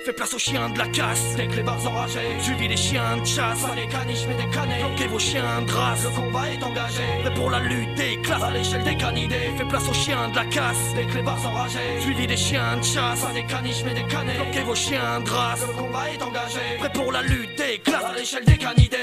Fais place aux chiens de la casse, des clébards enragés, suivi des chiens de chasse. Pas des caniches mais des canets, bloquez vos chiens de race. Le combat est engagé, prêt pour la lutte des classes à l'échelle des canidés. Fais place aux chiens de la casse, des clébards enragés, suivi des chiens de chasse. Pas des caniches mais des canets, bloquez vos chiens de race. Le combat est engagé, prêt pour la lutte des classes à l'échelle des canidés.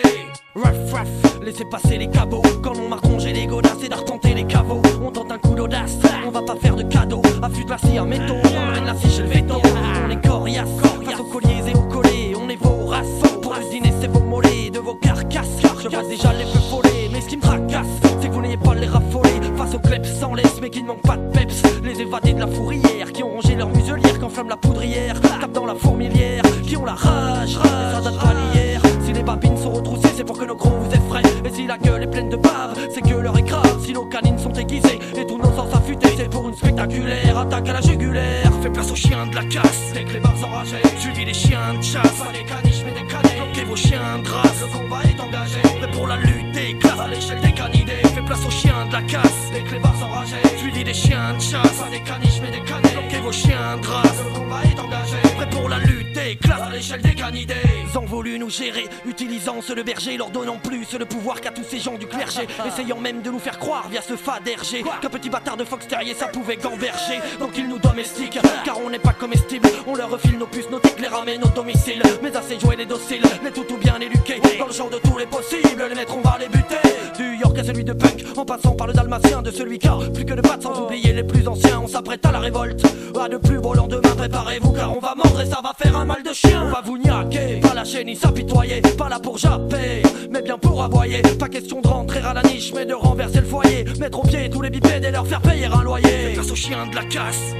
Ruff ruff, laissez passer les cabots. Quand on marque rongé les godasses et d'arpenter les caveaux. On tente un coup d'audace, on va pas faire de cadeaux. Affût de la scie à métaux, on emmène la scie chez le veto. On est coriace, face aux colliers et aux collets. On est vorace, pour le dîner c'est vos mollets. De vos carcasses, je passe déjà les feux follets. Mais ce qui me tracasse, c'est que vous n'ayez pas les raffolés. Face aux kleps sans laisse, mais qui ne manquent pas de peps. Les évadés de la fourrière, qui ont rongé leur muselière qu'enflamme la poudrière. Tape dans la fourmilière, qui ont la rage, ça date pas d'hier. Si les babines sont retroussées, c'est pour que nos gros vous effraient. Et si la gueule est pleine de bave, c'est que l'heure est grave. Si nos canines sont aiguisées et tous nos sens affûtés, c'est pour une spectaculaire attaque à la jugulaire. Fais place aux chiens de la casse, des clébards enragés, suivi des chiens de chasse. Pas des caniches mais des canets, bloquez vos chiens de race. Le combat est engagé, mais pour la lutte des classes à l'échelle des canidés. Fais place aux chiens de la casse, des clébards enragés, suivi des chiens de chasse. Pas des caniches mais des canets, bloquez vos chiens de race. Le combat est engagé, prêt pour la lutte des classes à l'échelle des canidés. Ils ont voulu nous gérer, utilisant ce le berger, leur donnant plus le pouvoir qu'à tous ces gens du clergé, essayant même de nous faire croire via ce faderger qu'un petit bâtard de fox terrier ça pouvait gamberger. Donc ils nous domestiquent, car on n'est pas comestible. On leur refile nos puces, nos tics, les ramène au domicile. Mais assez jouer les dociles, les toutous bien éduqués, dans le genre de tous les possibles, les maîtres on va les buter. Du York à celui de punk, en passant par le dalmatien, de celui qui a plus que de pattes, sans oublier les plus anciens. On s'apprête à la révolte, à de plus beaux lendemains, préparez-vous car on va mordre et ça va faire un mal de chien. On va vous niaquer, pas lâcher ni s'apitoyer, pas là pour japper, mais bien pour aboyer. Pas question de rentrer à la niche, mais de renverser le foyer, mettre au pied tous les bipèdes et leur faire payer un loyer. Faites face aux chiens de la casse,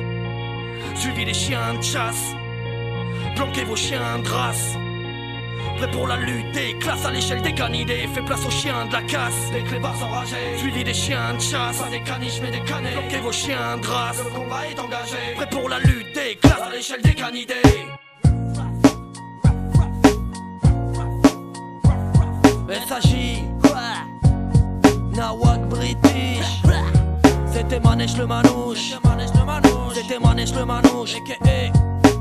suivi des chiens de chasse, planquez vos chiens de race. Prêt pour la lutte des classes à l'échelle des canidés. Fais place aux chiens de la casse, des clébards enragés, suivi des chiens de chasse. Pas des caniches mais des canets, bloquez vos chiens de race. Le combat est engagé, prêt pour la lutte des classes à l'échelle des canidés. SAJ, Nawak British, c'était Manèche le manouche, c'était Manèche le manouche, a.k.a.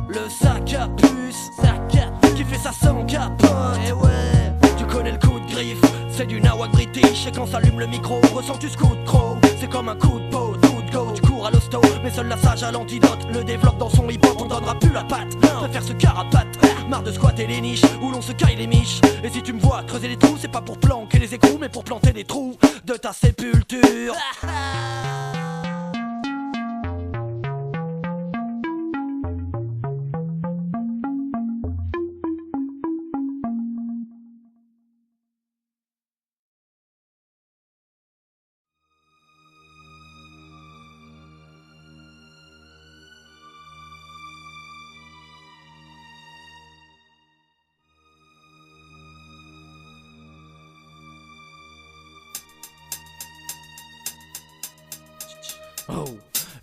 le sac à puce, qui fait ça sans capote. Et ouais, tu connais le coup de griffe, c'est du Nawak British. Et quand s'allume le micro, ressens-tu ce coup de croc? C'est comme un coup de peau, tout de go. Tu cours à l'hosto, mais seul la sage a l'antidote. Le développe dans son hip-hop, on donnera plus la patte. Préfère ce carapate, marre de squatter les niches où l'on se caille les miches. Et si tu me vois creuser les trous, c'est pas pour planquer les écrous, mais pour planter des trous de ta sépulture. Oh.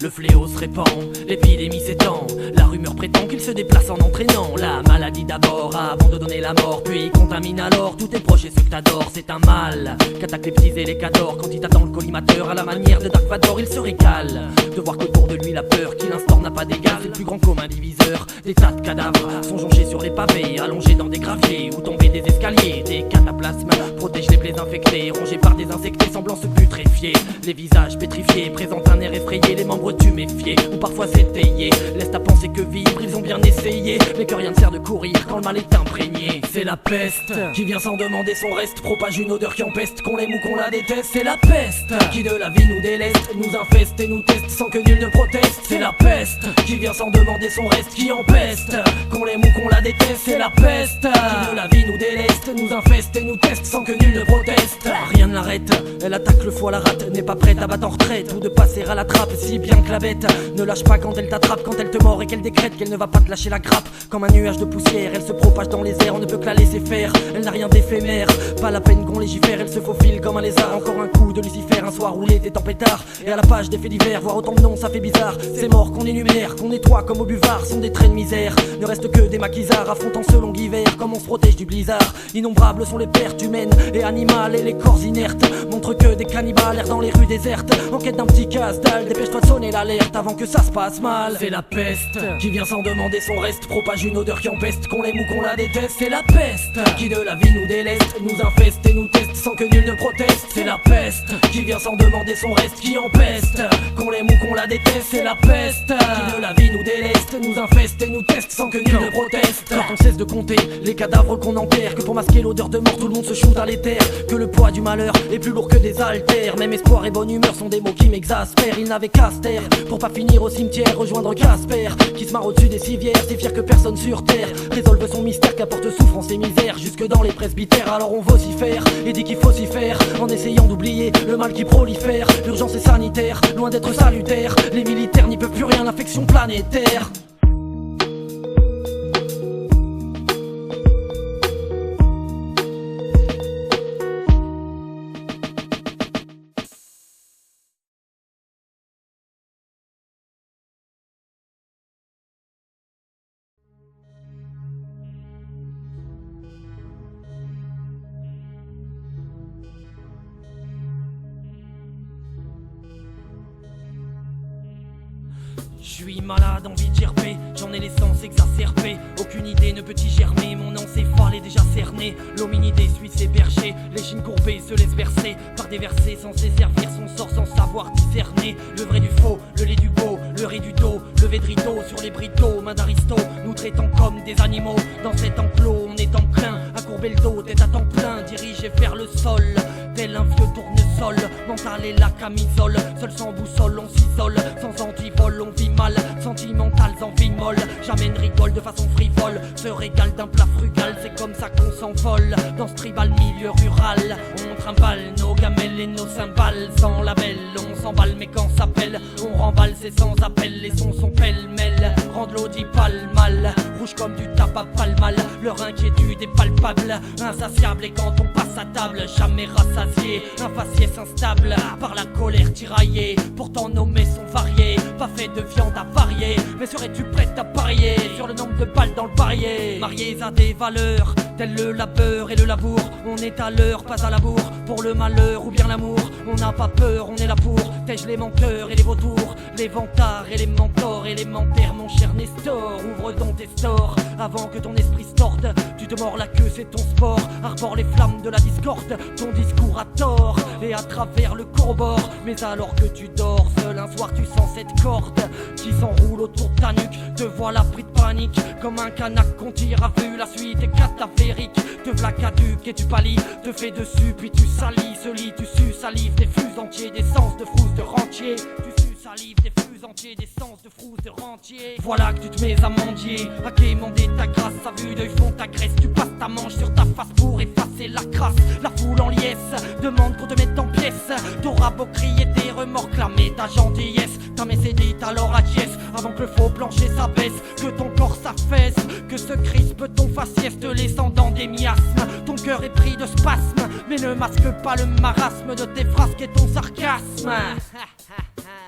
Le fléau se répand, l'épidémie s'étend. La rumeur prétend qu'il se déplace en entraînant la maladie d'abord, avant de donner la mort. Puis il contamine alors tous tes proches et ceux que t'adores. C'est un mal qu'attaque les petits et les cadors. Quand il t'attend le collimateur à la manière de Dark Vador, il se régale de voir qu'autour de lui la peur qu'il instaure n'a pas d'égard. C'est le plus grand commun diviseur. Des tas de cadavres sont jonchés sur les pavés, allongés dans des graviers ou tombés des escaliers. Des cataplasmes protègent les plaies infectées, rongés par des insectés semblant se putréfier. Les visages pétrifiés présentent un air effrayé, les membres tuméfiés ou parfois étayés laissent à penser que vivre ils ont bien essayé, mais que rien ne sert de courir quand le mal est imprégné. C'est la peste qui vient sans demander son reste, propage une odeur qui empeste, qu'on l'aime ou qu'on la déteste. C'est la peste qui de la vie nous déleste, nous infeste et nous teste sans que nul ne proteste. C'est la peste qui vient sans demander son reste, qui empeste, qu'on l'aime ou qu'on la déteste. C'est la peste qui de la vie nous déleste, nous infeste et nous teste sans que nul ne proteste. Rien ne l'arrête, elle attaque le foie, la rate n'est pas prête à battre en retraite ou de passer à la trappe, si bien que la bête ne lâche pas quand elle t'attrape, quand elle te mord et qu'elle décrète qu'elle ne va pas te lâcher la grappe. Comme un nuage de poussière, elle se propage dans les airs, on ne peut que la laisser faire, elle n'a rien d'éphémère, pas la peine qu'on légifère, elle se faufile comme un lézard. Encore un coup de Lucifer, un soir où l'été en pétard, et à la page des faits divers, voir autant de noms ça fait bizarre. Ces morts qu'on énumère, qu'on nettoie comme au buvard, sont des traits de misère, ne reste que des maquisards affrontant ce long hiver, comme on se protège du blizzard. Innombrables sont les pertes humaines et animales et les corps inertes. Mon rencontre que des cannibales, errent dans les rues désertes, en quête d'un petit casse-dalle. Dépêche-toi de sonner l'alerte avant que ça se passe mal. C'est la peste qui vient sans demander son reste, propage une odeur qui empeste, qu'on l'aime ou qu'on la déteste. C'est la peste qui de la vie nous déleste, nous infeste et nous teste sans que nul ne proteste. C'est la peste qui vient sans demander son reste, qui empeste, qu'on l'aime ou qu'on la déteste. C'est la peste qui de la vie nous déleste, nous infeste et nous teste sans que nul ne proteste. Quand on cesse de compter les cadavres qu'on enterre, que pour masquer l'odeur de mort tout le monde se shoot à l'éther, que le poids du malheur est plus lourd que des haltères. Même espoir et bonne humeur sont des mots qui m'exaspèrent. Il n'avait qu'à se taire pour pas finir au cimetière, rejoindre Casper qui se marre au-dessus des civières, si fier que personne sur terre résolve son mystère, qu'apporte souffrance et misère jusque dans les presbytères. Alors on vocifère et dit qu'il faut s'y faire, en essayant d'oublier le mal qui prolifère. L'urgence est sanitaire, loin d'être salutaire, les militaires n'y peuvent plus rien, l'infection planétaire. Je suis malade, envie de gerber, j'en ai l'essence exacerbée. Aucune idée ne peut y germer, mon encéphale est déjà cerné. L'hominidé suit ses bergers, les chines courbées se laissent bercer par des versets censés servir son sort sans savoir discerner. Le vrai du faux, le lait du beau, le riz du dos, levé de rideau sur les brideaux, main d'aristo, nous traitant comme des animaux. Dans cet enclos, on est enclin à courber le dos, tête à temps plein, dirigé vers le sol. Tel un vieux tournesol, mental et la camisole, seul sans boussole on s'isole, sans antivol on vit mal, sentimentales envies molles, jamais ne rigole de façon frivole, se régale d'un plat frugal, c'est comme ça qu'on s'envole, dans ce tribal milieu rural, on trimballe nos gamelles et nos cymbales, sans label, on s'emballe mais quand s'appelle, on remballe c'est sans appel, les sons sont pêle-mêle, rendent l'audit mal, rouge comme du tabac mal, leur inquiétude est palpable, insatiable et quand on passe à table, jamais rassasié, un faciès instable, par la colère tiraillée, pourtant nos mets sont variés, pas fait de viande à varier, mais serais-tu prête à parier sur le nombre de balles dans le barillet? Mariés à des valeurs, tel le labeur et le labour, on est à l'heure, pas à la bourre, pour le malheur ou bien l'amour, on n'a pas peur, on est là pour, tège les menteurs et les vautours, les vantards et les mentors élémentaires, mon cher Nestor, ouvre donc tes stores, avant que ton esprit se torde, tu te mords la queue, c'est ton sport, arbore les flammes de la discorde, ton discours a tort, et à travers le corrobore, mais alors que tu dors seul un soir tu sens cette corde, qui s'enroule autour de ta nuque, te voilà pris de panique, comme un canac qu'on tire à vue, la suite est catavérique, te v'la caduque et tu pâlis, te fais dessus puis tu salis, ce lit tu sues salive, des flux entiers, d'essence de frousse de rentier, tu sues salive, des flux entiers, d'essence de frousse de rentier, voilà que tu te mets à mendier, à quémander ta grâce, à vue d'œil fond ta graisse, tu passes ta manche sur ta face pour effacer la crasse, la foule en liesse, demande qu'on te mette en pièces, t'auras beau crier tes remords, clamer ta gentillesse, ta messe est dite alors à dièse, avant que le faux plancher s'abaisse, que ton corps s'affaisse, que se crispe ton faciès te laissant dans des miasmes, ton cœur est pris de spasmes, mais ne masque pas le marasme de tes frasques et ton sarcasme.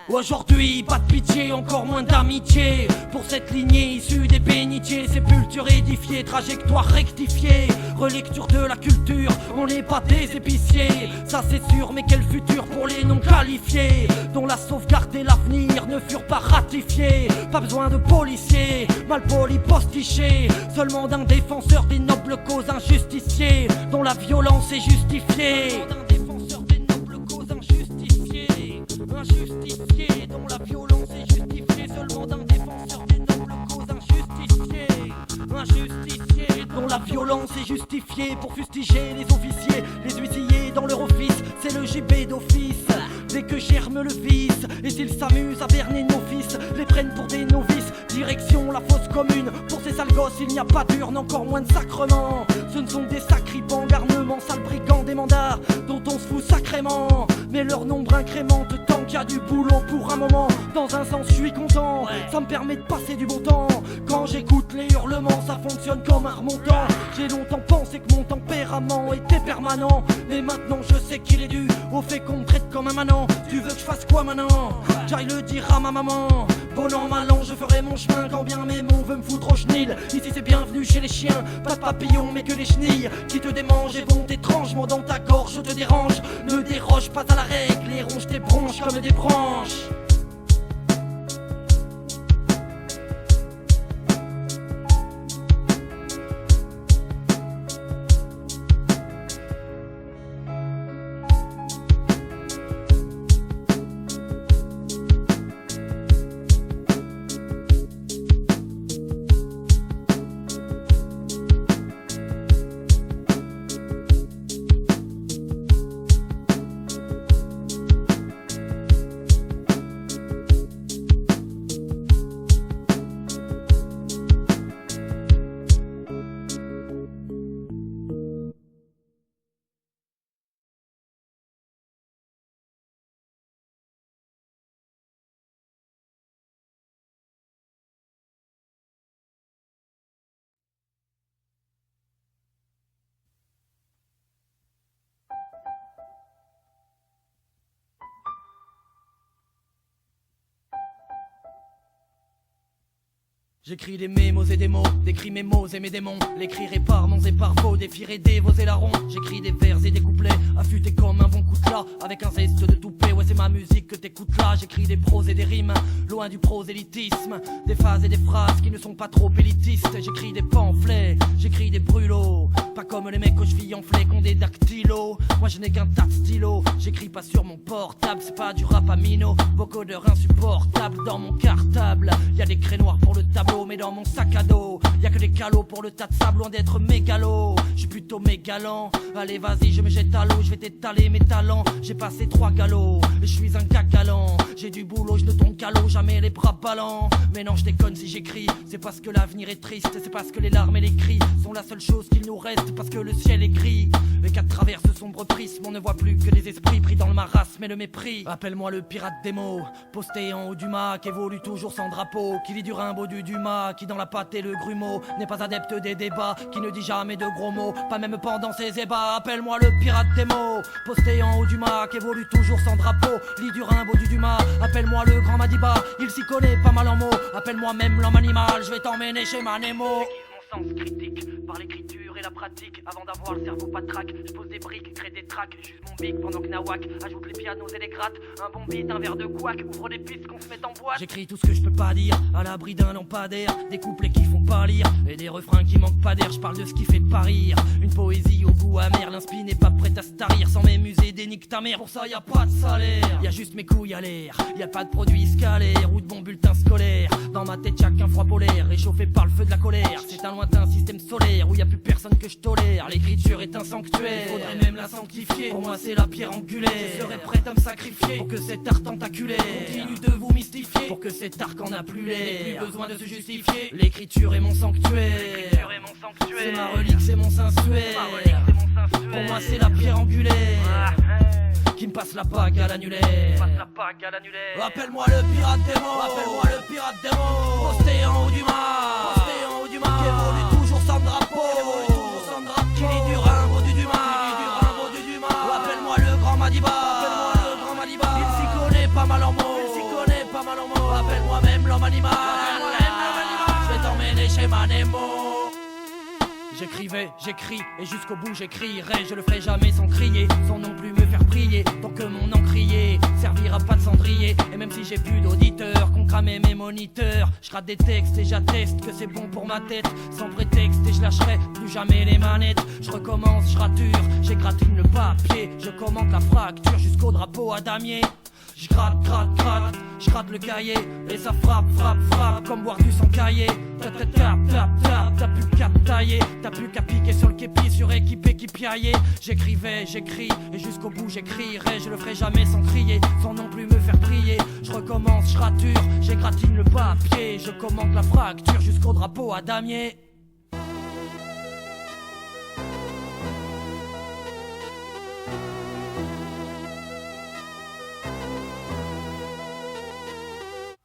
Aujourd'hui, pas de pitié, encore moins d'amitié pour cette lignée issue des bénitiers, sépulture édifiée, trajectoire rectifiée, relecture de la culture, on n'est pas des épiciers, ça c'est sûr, mais quel futur pour les non qualifiés, dont la sauvegarde et l'avenir ne furent pas ratifiés, pas besoin de policiers, mal polis postichés, seulement d'un défenseur des nobles causes injusticiées, dont la violence est justifiée. Injustifié, dont la violence est justifiée, seulement d'un défenseur des nobles causes injustifiées. Injustifié, dont la violence est justifiée pour fustiger les officiers, les huissiers dans leur office, c'est le gibet d'office. Dès que germe le vice, et s'ils s'amusent à berner nos fils, les prennent pour des novices, direction la fosse commune. Pour ces sales gosses, il n'y a pas d'urne, encore moins de sacrement. Ce ne sont des sacripants, garnements, sales brigands, des mandats dont on se fout sacrément. Mais leur nombre incrémente tant qu'il y a du boulot pour un moment. Dans un sens, je suis content, ça me permet de passer du bon temps. Quand j'écoute les hurlements, ça fonctionne comme un remontant. J'ai longtemps pensé que mon tempérament était permanent, mais maintenant je sais qu'il est dû au fait qu'on me traite comme un manant. Tu veux que je fasse quoi maintenant? J'aille le dire à ma maman. Bon an, mal an, je ferai mon chemin, quand bien mes mots veulent me foutre au chenil. Ici c'est bienvenue chez les chiens, pas de papillons mais que les chenilles qui te démangent et vont étrangement dans ta gorge te dérange. Ne déroge décroche pas à la règle et ronge tes bronches comme des branches. J'écris des mémos et des mots, décris mes mots et mes démons. L'écrirai par mons et par faux, défierai des veaux et larrons. J'écris des vers et des couplets, affûtés comme un bon coup de plat, avec un zeste de toupet, ouais c'est ma musique que t'écoutes là. J'écris des proses et des rimes, loin du prosélytisme, des phases et des phrases qui ne sont pas trop élitistes. J'écris des pamphlets, j'écris des brûlots, pas comme les mecs aux chevilles enflées qui ont des dactylos. Moi je n'ai qu'un tas de stylos, j'écris pas sur mon portable, c'est pas du rap à mino. Vocodeur insupportable dans mon cartable, y a des craies noirs pour le tableau, mais dans mon sac à dos y'a que des calots pour le tas de sable, loin d'être mégalo. J'suis plutôt mégalant, allez vas-y je me jette à l'eau, je vais t'étaler mes talents. J'ai passé 3 galops, et je suis un gars galant. J'ai du boulot, je ne tombe qu'à l'eau, jamais les bras ballants. Mais non je déconne si j'écris, c'est parce que l'avenir est triste, c'est parce que les larmes et les cris sont la seule chose qu'il nous reste, parce que le ciel est gris et qu'à travers ce sombre prisme on ne voit plus que des esprits pris dans le marasme et le mépris. Appelle-moi le pirate des mots, posté en haut du mât, qui évolue toujours sans drapeau, qui lit du Rimbaud du Dumas, qui dans la pâte et le grumeau n'est pas adepte des débats, qui ne dit jamais de gros mots, pas même pendant ses ébats. Appelle-moi le pirate des mots, posté en haut du mât, qui évolue toujours sans drapeau, lit du Rimbaud du Dumas. Appelle-moi le grand Madiba, il s'y connaît pas mal en mots. Appelle-moi même l'homme animal, je vais t'emmener chez Manemo. Mon sens critique par l'écriture et la pratique. Avant d'avoir le cerveau patraque, je pose des briques, crée des tracks, j'use mon bic pendant que Nawak ajoute les pianos et les grattes. Un bon beat, un verre de couac, ouvre des pistes qu'on se met en boîte. J'écris tout ce que je peux pas dire, à l'abri d'un lampadaire, des couplets qui font pas lire, et des refrains qui manquent pas d'air. Je parle de ce qui fait pas rire, une poésie au goût amer. L'inspi n'est pas prête à se tarir, sans m'amuser dénique ta mère. Pour ça y a pas de salaire, y a juste mes couilles à l'air. Y a pas de produits scalaires ou de bons bulletins scolaires. Dans ma tête y'a qu'un froid polaire, réchauffé par le feu de la colère. C'est un lointain système solaire où y a plus personne que je tolère. L'écriture est un sanctuaire, faudrait même la sanctifier. Pour moi c'est la pierre angulaire, je serais prête à me sacrifier pour que cet art tentaculaire continue de vous mystifier, pour que cet arc en a plus l'air, n'ait plus besoin de se justifier. L'écriture est mon sanctuaire, c'est ma relique, c'est mon sensuaire. Pour moi c'est la pierre angulaire qui me passe la bague à l'annulaire. Appelle-moi le pirate des mots, appelle-moi le pirate des mots, posté en haut du mât, qui évolue toujours sans drapeau, qui lit du Rimbaud du Dumas. Appelle-moi le grand Madiba, il s'y connaît pas mal en mots, appelle-moi même l'homme animal, je vais t'emmener chez Manemo. J'écrivais, j'écris, et jusqu'au bout j'écrirai. Je le ferai jamais sans crier, sans non plus me faire prier. Tant que mon encrier servira pas de cendrier. Et même si j'ai plus d'auditeurs, qu'on cramait mes moniteurs, je rate des textes et j'atteste que c'est bon pour ma tête. Sans prétexte et je lâcherai plus jamais les manettes. Je recommence, je rature, j'égratine le papier. Je commente la fracture jusqu'au drapeau à damier. Je gratte, je gratte le cahier. Et ça frappe, comme boire du sang caillé. T'as plus qu'à tailler, t'as plus qu'à piquer sur le képi, suréquipé qui piaillait. J'écrivais, j'écris, et jusqu'au bout j'écrirai. Je le ferai jamais sans crier, sans non plus me faire prier. Je recommence, je rature, j'égratine le papier. Je commente la fracture jusqu'au drapeau à damier.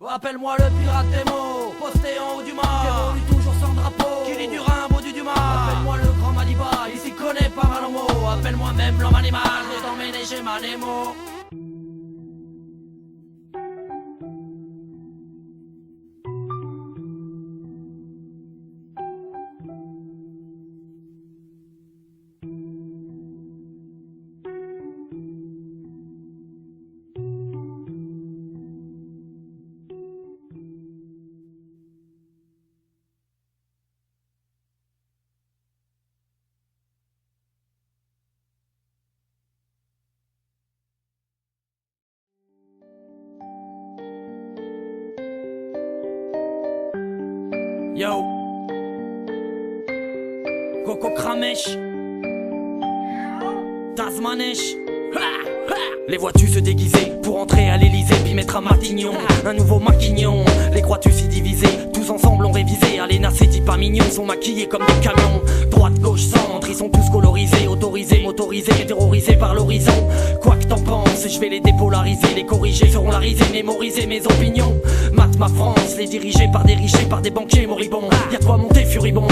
Appelle-moi le pirate des mots, posté en haut du mât, qui évolue toujours sans drapeau, qui lit du Rimbaud du Dumas. Appelle-moi le grand Madiba, il s'y connaît pas mal en mots. Appelle-moi même l'homme animal, je vais t'emmener chez Manemo. Yo Coco Kramesh Tasmanesh. Les vois-tu se déguiser pour entrer à l'Elysée puis mettre à Matignon un nouveau maquignon? Les crois-tu si divisés? Tous ensemble ont révisé. Alena c'est dit pas mignon, sont maquillés comme des camions. Droite, gauche, centre, ils sont tous colorisés, autorisés, motorisés, terrorisés par l'horizon. Quoi que t'en penses, je vais les dépolariser, les corriger, feront la risée, mémoriser mes opinions. Mate ma France, les diriger par des riches, par des banquiers moribonds. Y'a de quoi monter furibond.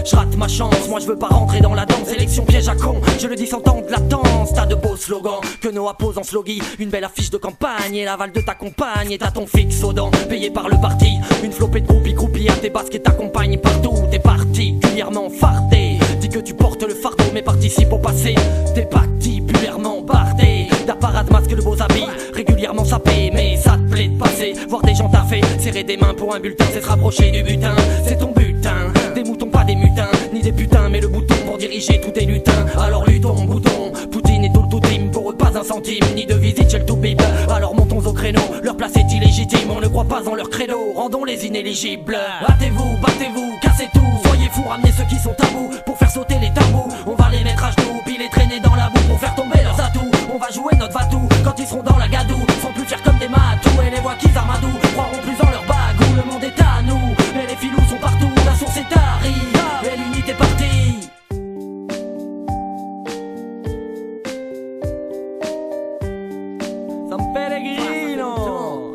Je rate ma chance, moi je veux pas rentrer dans la danse. Élection piège à con, je le dis sans temps de latence. T'as de beaux slogans que Noah pose en sloggy. Une belle affiche de campagne et l'aval de ta compagne. Et t'as ton fixe aux dents, payé par le parti. Une flopée de groupies à tes basques qui t'accompagnent partout. T'es particulièrement fardé. Dis que tu portes le fardeau mais participe au passé. T'es particulièrement bardé d'apparat de masque de beaux habits, régulièrement sapé. Mais ça te plaît de passer, voir des gens taffés, serrer des mains pour un bulletin, c'est se rapprocher du butin. C'est ton butin, des moutons pas des mutins, ni des putains mais le bouton pour diriger tous tes lutins. Alors luttons, bouton, Poutine et tout le team. Pour eux pas un centime, ni de visite chez le tout bib. Alors montons au créneau, leur place est illégitime. On ne croit pas en leur credo, rendons-les inéligibles. Battez-vous, battez-vous, cassez tout. Soyez fous, ramenez ceux qui sont tabous pour faire sauter les tabous. On va les mettre à genoux, puis les traîner dans la boue pour faire tomber leurs atouts. On va jouer notre vatou quand ils seront dans la gadoue. Seront plus fiers comme des matous et les voix qu'ils armadou croiront plus en leur bagou. Le monde est à nous et les filous sont partout. La source est tarie et l'unité est partie. San Pellegrino.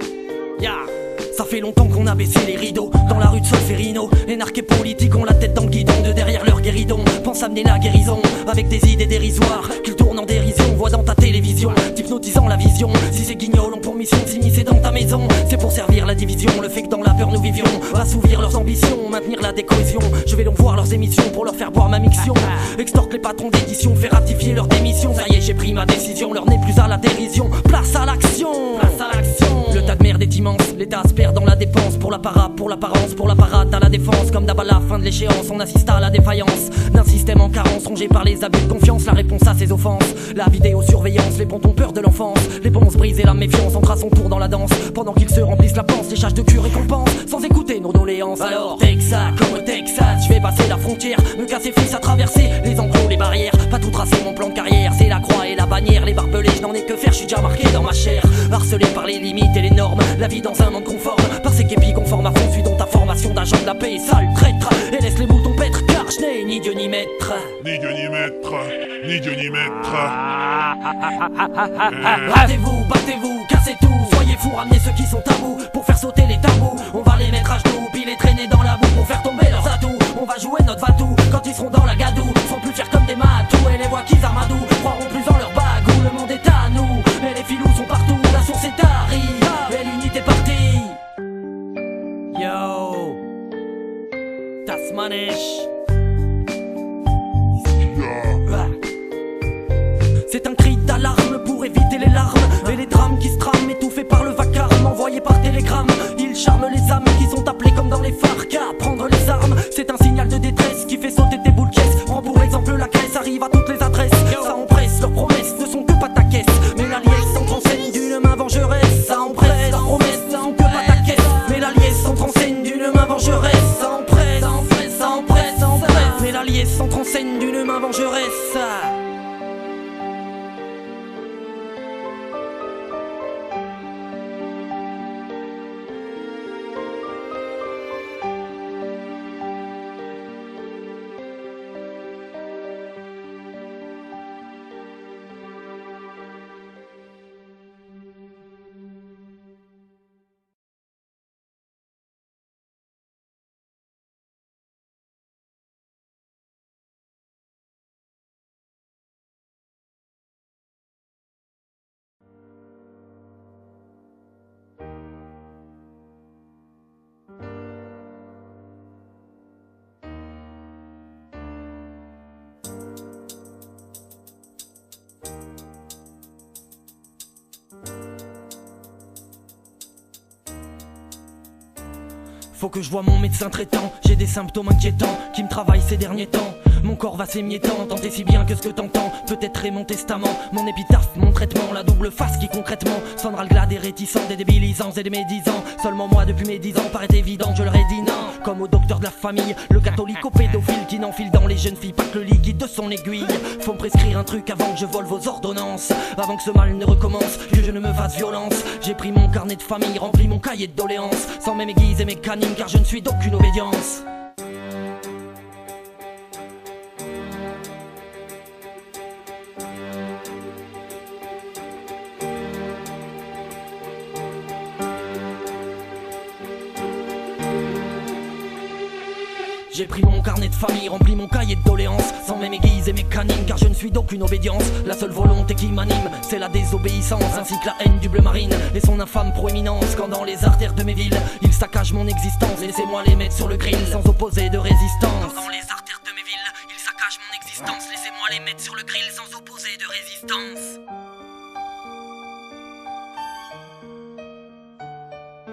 Ça fait longtemps qu'on a baissé les rideaux dans la rue de Solferino. Les narqués politiques ont la tête dans le guidon, de derrière leur guéridon pense amener la guérison avec des idées dérisoires qu'ils tournent en dérision. Voient dans ta télévision, hypnotisant la vision. Si ces guignols ont pour mission de s'immiscer dans ta maison, c'est pour servir la division. Le fait que dans la peur nous vivions, assouvir leurs ambitions, maintenir la décohésion. Je vais donc voir leurs émissions pour leur faire boire ma miction. Extorque les patrons d'édition, faire ratifier leur démission. Ça y est, j'ai pris ma décision, leur n'est plus à la dérision. Place à l'action, place à l'action. Le tas de merde est immense, l'État se perd dans la dépense. Pour l'apparat, pour l'apparence, pour la parade à la défense. Comme d'ab à la fin de l'échéance, on assiste à la défaillance d'un système en carence, rongé par les abus de confiance. La réponse à ces offenses, la vidéosurveillance. Les bons ont peur de l'enfance, les bons se brisent et la méfiance entre à son tour dans la danse. Pendant qu'ils se remplissent la panse, les charges de cul récompensent sans écouter nos doléances. Alors Texas, comme au Texas, je vais passer la frontière, me casser fils à traverser les enclos, les barrières. Pas tout tracer mon plan de carrière, c'est la croix et la bannière. Les barbelés, je n'en ai que faire, je suis déjà marqué dans ma chair. Harcelé par les limites et les normes, la vie dans un monde conforme. Par ces képis conformes à fond, suis dans ta formation d'agent de la paix. Sale traître, et laisse les moutons paître, car je n'ai ni Dieu ni maître. Ni Dieu ni maître, ni Dieu ni maître. Battez-vous, battez-vous, cassez tout. Soyez fous, ramenez ceux qui sont tabous pour faire sauter les tabous. On va les mettre à genoux, puis les traîner dans la boue pour faire tomber leurs atouts. On va jouer notre vatou quand ils seront dans la gadoue. Seront plus fiers comme des matous et les voix qu'ils armadou croiront plus en leur bagou. Le monde est à nous et les filous sont partout. La source est tarie et l'unité est partie. Yo Tasmanesh. C'est un cri d'alarme pour éviter les larmes et les drames qui se trament, étouffés par le vacarme envoyé par télégramme. Ils charment les âmes qui sont appelées comme dans les FARC à prendre les armes. C'est un signal de détresse qui fait sauter tes boules caisses. Prends pour exemple la caisse, arrive à toutes les adresses. Ça empresse, leurs promesses ne sont que pas ta caisse, mais la liesse s'en enseigne d'une main vengeresse. Ça empresse, leurs promesses ne sont que pas ta caisse, mais la liesse s'en enseigne d'une main vengeresse. Ça empresse, ça empresse, ça empresse, ça empresse, mais la liesse s'en enseigne d'une main vengeresse. Faut que je vois mon médecin traitant, j'ai des symptômes inquiétants qui me travaillent ces derniers temps. Mon corps va s'émiettant, tant et si bien que ce que t'entends peut être mon testament, mon épitaphe, mon traitement, la double face qui concrètement sonnera le glas des réticents, des débilisants et des médisants. Seulement moi depuis mes 10 ans paraît évident, je leur ai dit non. Comme au docteur de la famille, le catholique au pédophile qui n'enfile dans les jeunes filles pas que le liquide de son aiguille. Faut me prescrire un truc avant que je vole vos ordonnances, avant que ce mal ne recommence, que je ne me fasse violence. J'ai pris mon carnet de famille, rempli mon cahier de doléances, sans même aiguiser mes canines car je ne suis d'aucune obédience. J'ai pris mon carnet de famille, rempli mon cahier de doléances, sans même aiguiser mes canines car je ne suis d'aucune obédience. La seule volonté qui m'anime, c'est la désobéissance, ainsi que la haine du bleu marine et son infâme proéminence. Quand dans les artères de mes villes, ils saccagent mon existence, laissez-moi les mettre sur le grill sans opposer de résistance. Quand dans les artères de mes villes, ils saccagent mon existence, laissez-moi les mettre sur le grill sans opposer de résistance.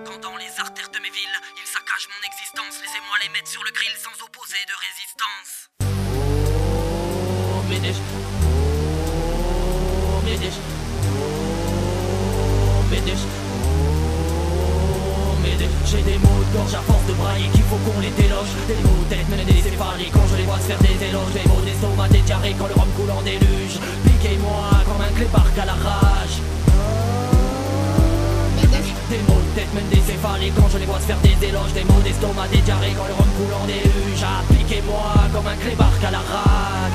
Quand dans les artères de mes villes, ils saccagent mon existence, laissez-moi les mettre sur le grill sans opposer de résistance. Oh, Médèche. Oh, Médèche. Oh, Médèche. Oh, Médèche. J'ai des mots de gorge à force de brailler qu'il faut qu'on les déloge. Des mots de tête menés des céphalées quand je les vois se faire des éloges. Des mots d'estomac, des diarrhées quand le rhum coule en déluge. Piquez-moi comme un clébard à la rage. Des mots de tête mènent des céphalées quand je les vois se faire des éloges. Des mots d'estomac, des diarrhées quand le rhum coule en déluge. Appliquez-moi comme un clébard à la rage.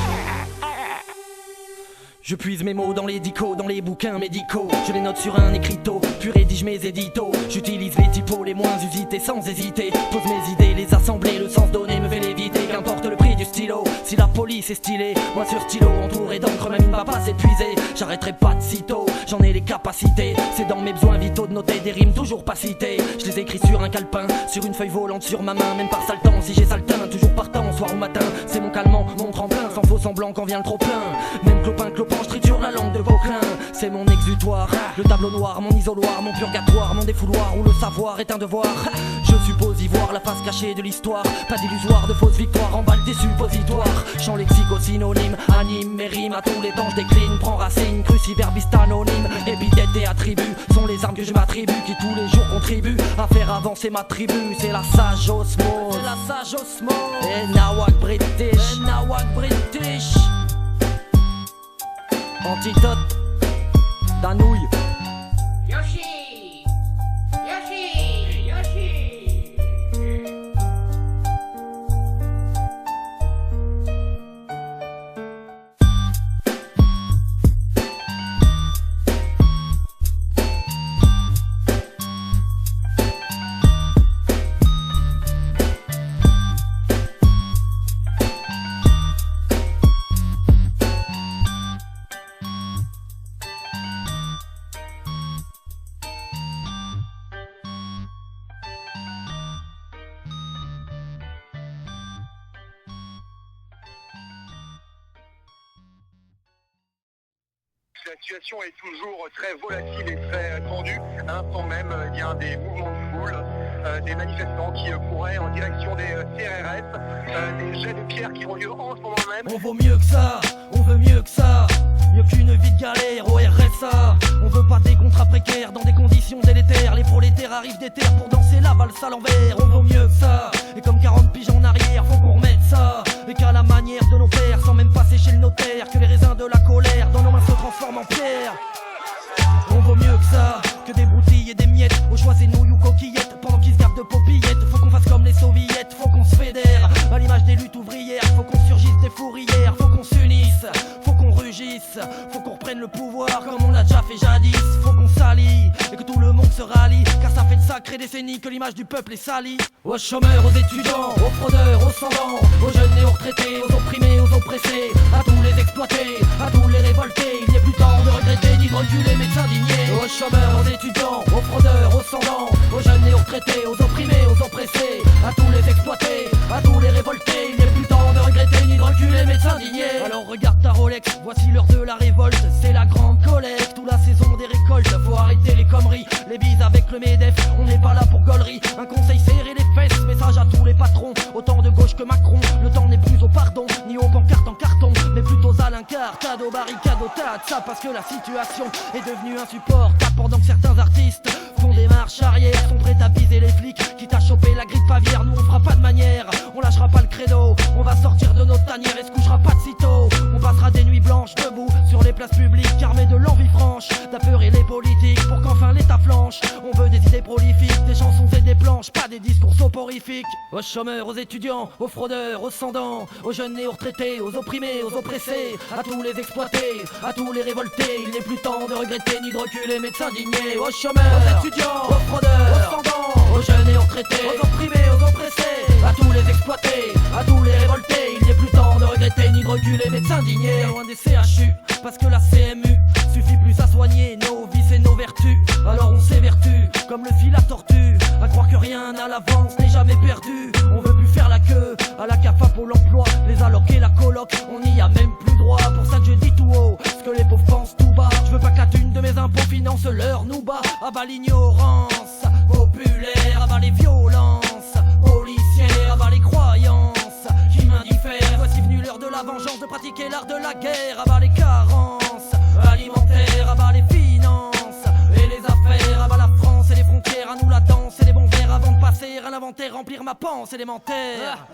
Je puise mes mots dans les dicos, dans les bouquins médicaux. Je les note sur un écriteau, puis rédige mes éditos. J'utilise les typos les moins usités sans hésiter. Pose mes idées, les assembler, le sens donné me fait l'éviter. Qu'importe le prix du stylo, si la police est stylée. Moi sur stylo, entouré d'encre, même il va pas s'épuiser. J'arrêterai pas de sitôt, j'en ai les capacités. C'est dans mes besoins vitaux de noter des rimes toujours pas citées. Je les écris sur un calepin, sur une feuille volante sur ma main. Même par sale temps, si j'ai sale teint, toujours partant, soir ou matin. C'est mon calmant, mon tremplin, sans faux semblant quand vient le trop plein. Même clopin, clopin, je triture la langue de Vauclin. C'est mon exutoire, le tableau noir, mon isoloir, mon purgatoire, mon défouloir où le savoir est un devoir. Je suppose y voir la face cachée de l'histoire, pas d'illusoire, de fausses victoires, emballe des suppositoires. Chant lexico synonyme, anime mes rimes à tous les temps, je décline, prends racine, cruciverbiste anonyme. Épithètes et attributs sont les armes que je m'attribue, qui tous les jours contribuent à faire avancer ma tribu. C'est la sage osmose, c'est la sage osmose. Et Nawak British, Nawak British. Antidote d'Anouille. Yoshi! Yoshi! Yoshi! La situation est toujours très volatile et très tendue. À l'instant même, il y a des mouvements de foule, des manifestants qui couraient en direction des CRS, des jets de pierre qui ont lieu en ce moment même. On vaut mieux que ça, on veut mieux que ça. Mieux qu'une vie de galère au RSA. On veut pas des contrats précaires dans des conditions délétères. Les prolétaires arrivent des terres pour danser la valse à l'envers. On vaut mieux que ça, et comme 40 piges en arrière, faut qu'on remette ça. Et qu'à la manière de nos pères, sans même passer chez le notaire, que les raisins de la colère dans nos mains se transforment en pierre. On vaut mieux que ça, que des broutilles et des miettes. Au choix c'est nouilles ou coquillettes, pendant qu'ils se gardent de popillettes. Faut qu'on fasse comme les soviets, faut qu'on se fédère. À l'image des luttes ouvrières, faut qu'on surgisse des fourrières. Faut qu'on s'unisse, faut qu'on rugisse. Faut qu'on reprenne le pouvoir comme on l'a déjà fait jadis. Faut qu'on s'allie, et que tout le monde se rallie. Car ça fait de sacrées décennies que l'image du peuple est salie. Aux chômeurs, aux étudiants, aux fraudeurs, aux sans-dents, aux jeunes et aux retraités, aux opprimés, aux oppressés, à tous les exploités, à tous les révoltés. Il n'est plus temps de regretter ni de reculer mais de s'indigner. Aux chômeurs, aux étudiants, aux fraudeurs, aux sans-dents, aux jeunes et aux retraités, aux opprimés, aux oppressés, à tous les exploités, à tous les révoltés. Il n'est plus temps de regretter ni de reculer mais de s'indigner. Alors regarde ta Rolex, voici l'heure de la révolte. C'est la grande collecte ou la saison des récoltes. Faut arrêter les conneries, les bises avec le MEDEF. On n'est pas là pour gaulerie, un conseil serré les fesses. Message à tous les patrons, autant de gauche que Macron. Le temps n'est plus au pardon, ni au pancart aux barricades, au tas de ça, parce que la situation est devenue insupportable. Pendant que certains artistes font des marches arrière, sont prêts à viser les flics, quitte à choper la grippe aviaire. Nous on fera pas de manière, on lâchera pas le credo, on va sortir de notre tanière et se couchera pas de sitôt. On passera des nuits blanches debout sur les places publiques, armés de l'envie franche d'apeurer les politiques pour qu'enfin l'État flanche. On veut des idées prolifiques, des chansons et des planches, pas des discours soporifiques. Aux chômeurs, aux étudiants, aux fraudeurs, aux sans-dents, aux jeunes et aux retraités, aux opprimés, aux oppressés, à tous les exploités, à tous les révoltés. Il n'est plus temps de regretter ni de reculer mais de s'indigner. Aux chômeurs, aux étudiants, aux fraudeurs, aux sans-dents, aux jeunes et aux retraités, aux opprimés, aux oppressés, à tous les exploités, à tous les révoltés. Il n'est plus temps de regretter ni de reculer mais de s'indigner. Loin des CHU, parce que la CMU suffit plus à soigner nos vices et nos vertus. Alors on s'évertue, comme le fil à tortue, à croire que rien à l'avance n'est jamais perdu. On veut plus faire la queue à la CAFA pour l'emploi, les allocs et la coloc, on n'y a même plus droit. Pour ça que je dis tout haut, ce que les pauvres pensent tout bas. Je veux pas que la thune de mes impôts finance leur nous bat. Abat l'ignorance populaire, abat les violences policières, abat les croyances qui m'indiffèrent. Voici venue l'heure de la vengeance, de pratiquer l'art de la guerre. Abat les carences alimentaires, abat les finances et les affaires, abat la France et les frontières. À nous la danse et les bons verres avant de passer à l'inventaire, remplir ma panse élémentaire.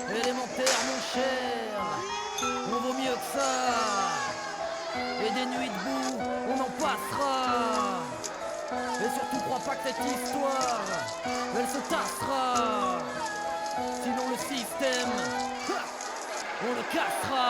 Élémentaire mon cher, on vaut mieux que ça. Et des nuits debout, on en passera. Et surtout crois pas que cette histoire, elle se tassera. Sinon le système, on le cassera.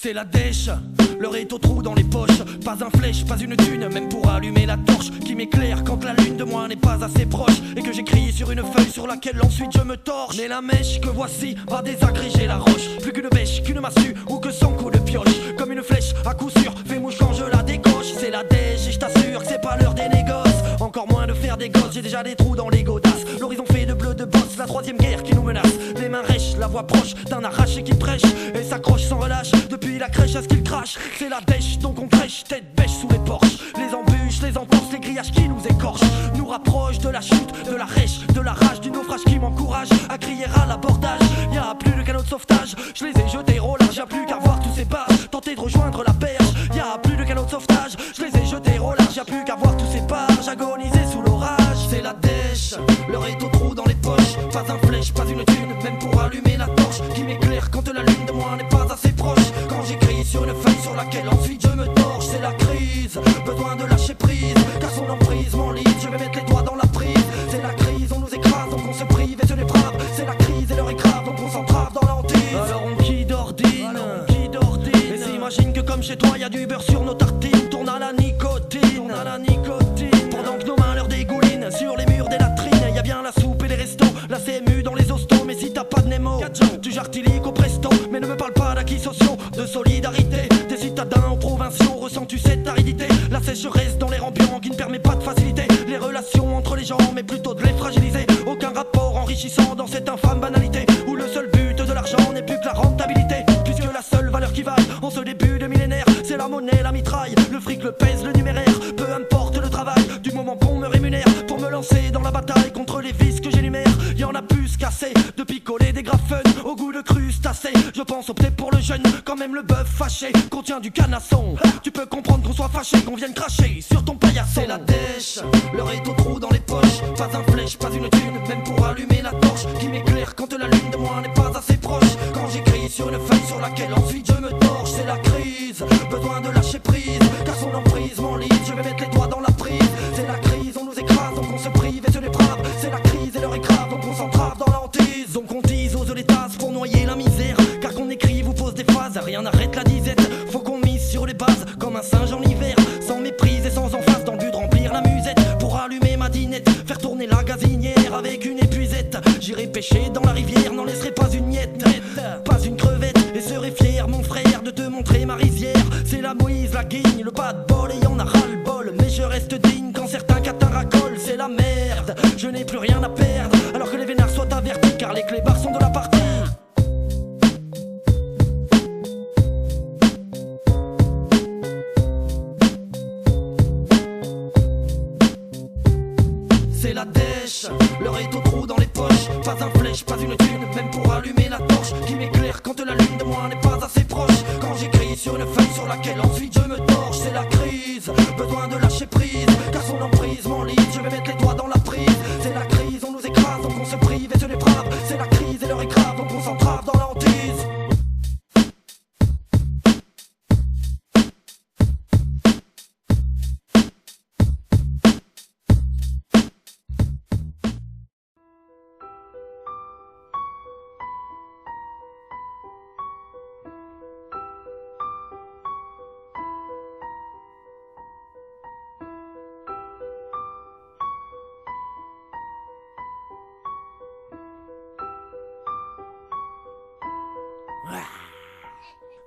C'est la dèche, l'heure est au trou dans les poches. Pas un flèche, pas une thune, même pour allumer la torche qui m'éclaire quand la lune de moi n'est pas assez proche. Et que j'écris sur une feuille sur laquelle ensuite je me torche. Mais la mèche que voici va désagréger la roche. Plus qu'une bêche, qu'une massue ou que 100 coups de pioche. Comme une flèche à coup sûr, fait mouche quand je la décoche. C'est la dèche et je t'assure que c'est pas l'heure des négoces. Encore moins de faire des gosses, j'ai déjà des trous dans les godasses. L'horizon fait de bleu de bosse, la troisième guerre qui nous menace. Les mains rêches, la voix proche d'un arraché qui prêche et s'accroche sans relâche. Depuis la crèche à ce qu'il crache, c'est la dèche donc on crèche, tête bêche sous les porches. Les embûches, les entorses, les grillages qui nous écorchent nous rapprochent de la chute, de la rêche, de la rage, du naufrage qui m'encourage à crier à l'abordage. Y'a plus de canaux de sauvetage, je les ai jetés au large, y'a plus qu'à voir tous ces barges, tenter de rejoindre la perche. Y'a plus de canaux de sauvetage, je les ai jetés au large, y'a plus qu'à voir tous ces barges agoniser sous l'orage. C'est la dèche, l'heure est au trou dans les poches. Pas un flèche, pas une thune, même pour allumer la torche qui m'éclaire quand la lune de moi n'est pas assez proche. Quand j'écris sur une feuille sur laquelle ensuite je me torche, c'est la crise, besoin de lâcher prise, car son emprise m'enlise, je vais mettre les doigts dans la prise. C'est la crise, on nous écrase, donc on se prive et se déprave. C'est la crise et l'heure est grave, donc on s'entrave dans la hantise. Alors on qui d'ordine, et s'imagine que comme chez toi y a du beurre sur nos tartines. Tourne à la nicotine, pendant que nos mains leur dégoulinent sur les murs des latrines. Y a bien la soupe et les restos, la CMU dans les hostos. Mais si t'as pas de Nemo, du jartilique au presto. Mais ne me parle pas d'acquis sociaux, de solidarité. Des citadins aux provinciaux, ressens-tu cette aridité? La sécheresse dans l'air ambiant qui ne permet pas de faciliter les relations entre les gens, mais plutôt de les fragiliser. Aucun rapport enrichissant dans cette infâme banalité où le seul but de l'argent n'est plus que la rentabilité. Puisque la seule valeur qui vaille en ce début de millénaire, c'est la monnaie, la mitraille, le fric, le pèse, le numéraire. Peu importe le travail, du moment qu'on me rémunère pour me lancer dans la bataille contre les vices que j'énumère. Y'en a plus qu'assez de picoler des graffeunes au goût de crustacés. Je pense opter pour le jeune, quand même le bœuf fâché contient du canasson. Tu peux comprendre qu'on soit fâché, qu'on vienne cracher sur ton paillasson. C'est la dèche, l'heure est au trou dans les poches. Pas un flèche, pas une thune, même pour allumer la torche qui m'éclaire quand la lune de moi n'est pas assez proche. Quand j'écris sur une feuille sur laquelle ensuite je me torche, c'est la crise, besoin de lâcher prise, car son emprise m'enlise, je vais mettre les doigts dans la prise. C'est la crise, on nous écrase, donc on se prive et se déprave. C'est la crise et l'heure est grave, donc on s'entrave dans la hantise. Donc on disose les tasses pour noyer la misère, car qu'on écrive ou pose des phases, rien n'arrête la disette. Faut qu'on mise sur les bases, comme un singe en hiver, sans méprise et sans emphase, dans le but de remplir la musette. Pour allumer ma dinette, faire tourner la gazinière avec une épuisette. J'irai pêcher dans la rivière, n'en laisserai pas la Moïse, la guigne, le bad bol et y'en a ras le bol. Mais je reste digne quand certains catins racolent, c'est la merde. Je n'ai plus rien à perdre, alors que les vénards soient avertis, car les clébards sont de la partie. C'est la dèche, l'heure est au trou dans les poches. Pas un flèche, pas une thune, même pour allumer la torche qui m'éclaire quand la lune de moi n'est pas assez proche. Quand j'écris sur une feuille sur laquelle ensuite je me torche, c'est la crise, besoin de lâcher prise, car son emprise m'enlise, je vais mettre les doigts dans la prise. C'est la crise, on nous écrase, donc on se prive et se déprave. C'est la crise et l'heure est grave, donc on s'entrave dans la hantise.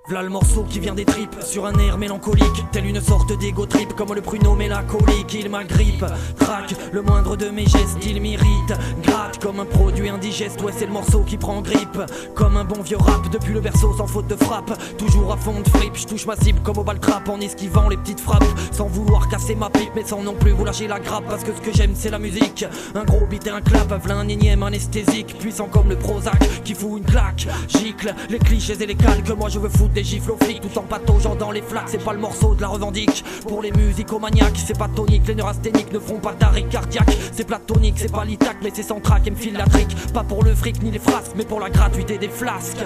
V'là le morceau qui vient des tripes, sur un air mélancolique, tel une sorte d'égo trip, comme le pruneau mélancolique, il m'agrippe, traque, le moindre de mes gestes, il m'irrite, gratte comme un produit indigeste, ouais c'est le morceau qui prend grippe, comme un bon vieux rap, depuis le berceau sans faute de frappe, toujours à fond de fripe, je touche ma cible comme au bal trap, en esquivant les petites frappes, sans vouloir casser ma pipe, mais sans non plus vous lâcher la grappe, parce que ce que j'aime c'est la musique, un gros beat et un clap, v'là un énième anesthésique, puissant comme le Prozac, qui fout une claque, gicle, les clichés et les calques, moi je veux foutre des gifles aux flics tout en pataugeant dans les flaques. C'est pas le morceau de la revendique pour les musicomaniaques, c'est pas tonique, les neurasthéniques ne feront pas d'arrêt cardiaque. C'est platonique, c'est pas l'itac, mais c'est centrac et me file la trique. Pas pour le fric ni les frasques, mais pour la gratuité des flasques.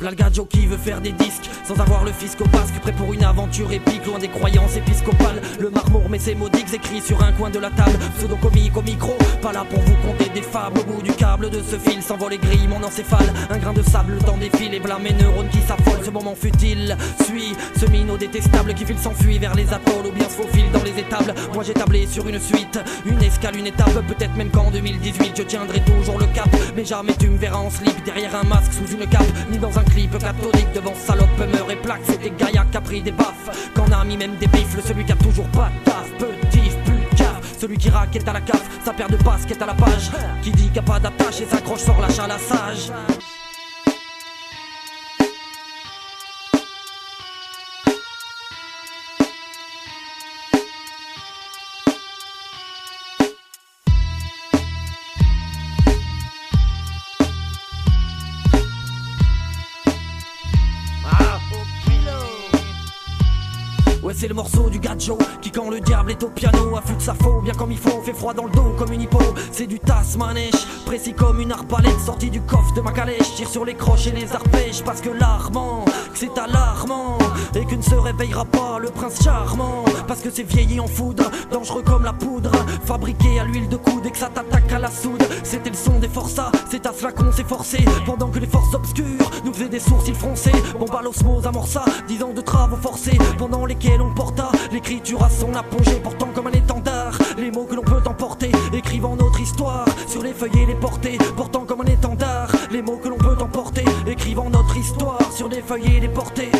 V'là le gadjo qui veut faire des disques sans avoir le fisc au basque, prêt pour une aventure épique, loin des croyances épiscopales. Le marmour met ses modiques écrits sur un coin de la table, pseudo-comique au micro, pas là pour vous conter des fables. Au bout du câble de ce fil s'envole les grilles, mon encéphale, un grain de sable, le temps défile et blâme mes neurones qui s'affolent. Ce moment futile suit ce minot détestable qui file s'enfuit vers les atolls ou bien se faufile dans les étables. Moi j'ai tablé sur une suite, une escale, une étape, peut-être même qu'en 2018 je tiendrai toujours le cap, mais jamais tu me verras en slip derrière un masque sous une cape, ni dans un clip catholique devant salope, meurt et plaque. C'était Gaïa qui a pris des baffes, qu'en a mis même des bifles. Celui qui a toujours pas de taf, petit, plus de caf. Celui qui raquette à la caf, sa paire de basket à la page. Qui dit qu'il n'y a pas d'attache et s'accroche sur la chalassage. Ouais c'est le morceau du gadjo qui quand le diable est au piano affûte sa faux bien comme il faut, fait froid dans le dos comme une hippo. C'est du tasse manèche, précis comme une arbalète sortie du coffre de ma calèche. Tire sur les croches et les arpèges parce que l'armant, que c'est alarmant et que ne se réveillera pas le prince charmant. Parce que c'est vieilli en foudre, dangereux comme la poudre, fabriqué à l'huile de coude et que ça t'attaque à la soude. C'était le son des forçats, c'est à cela qu'on s'est forcé. Pendant que les forces obscures nous faisaient des sourcils froncés. Bon bah l'osmose amorça 10 ans de travaux forcés, pendant lesquels on porta l'écriture à son apogée, portant comme un étendard les mots que l'on peut emporter, écrivant notre histoire sur les feuillets les porter, portant comme un étendard les mots que l'on peut emporter, écrivant notre histoire sur les feuillets les porter.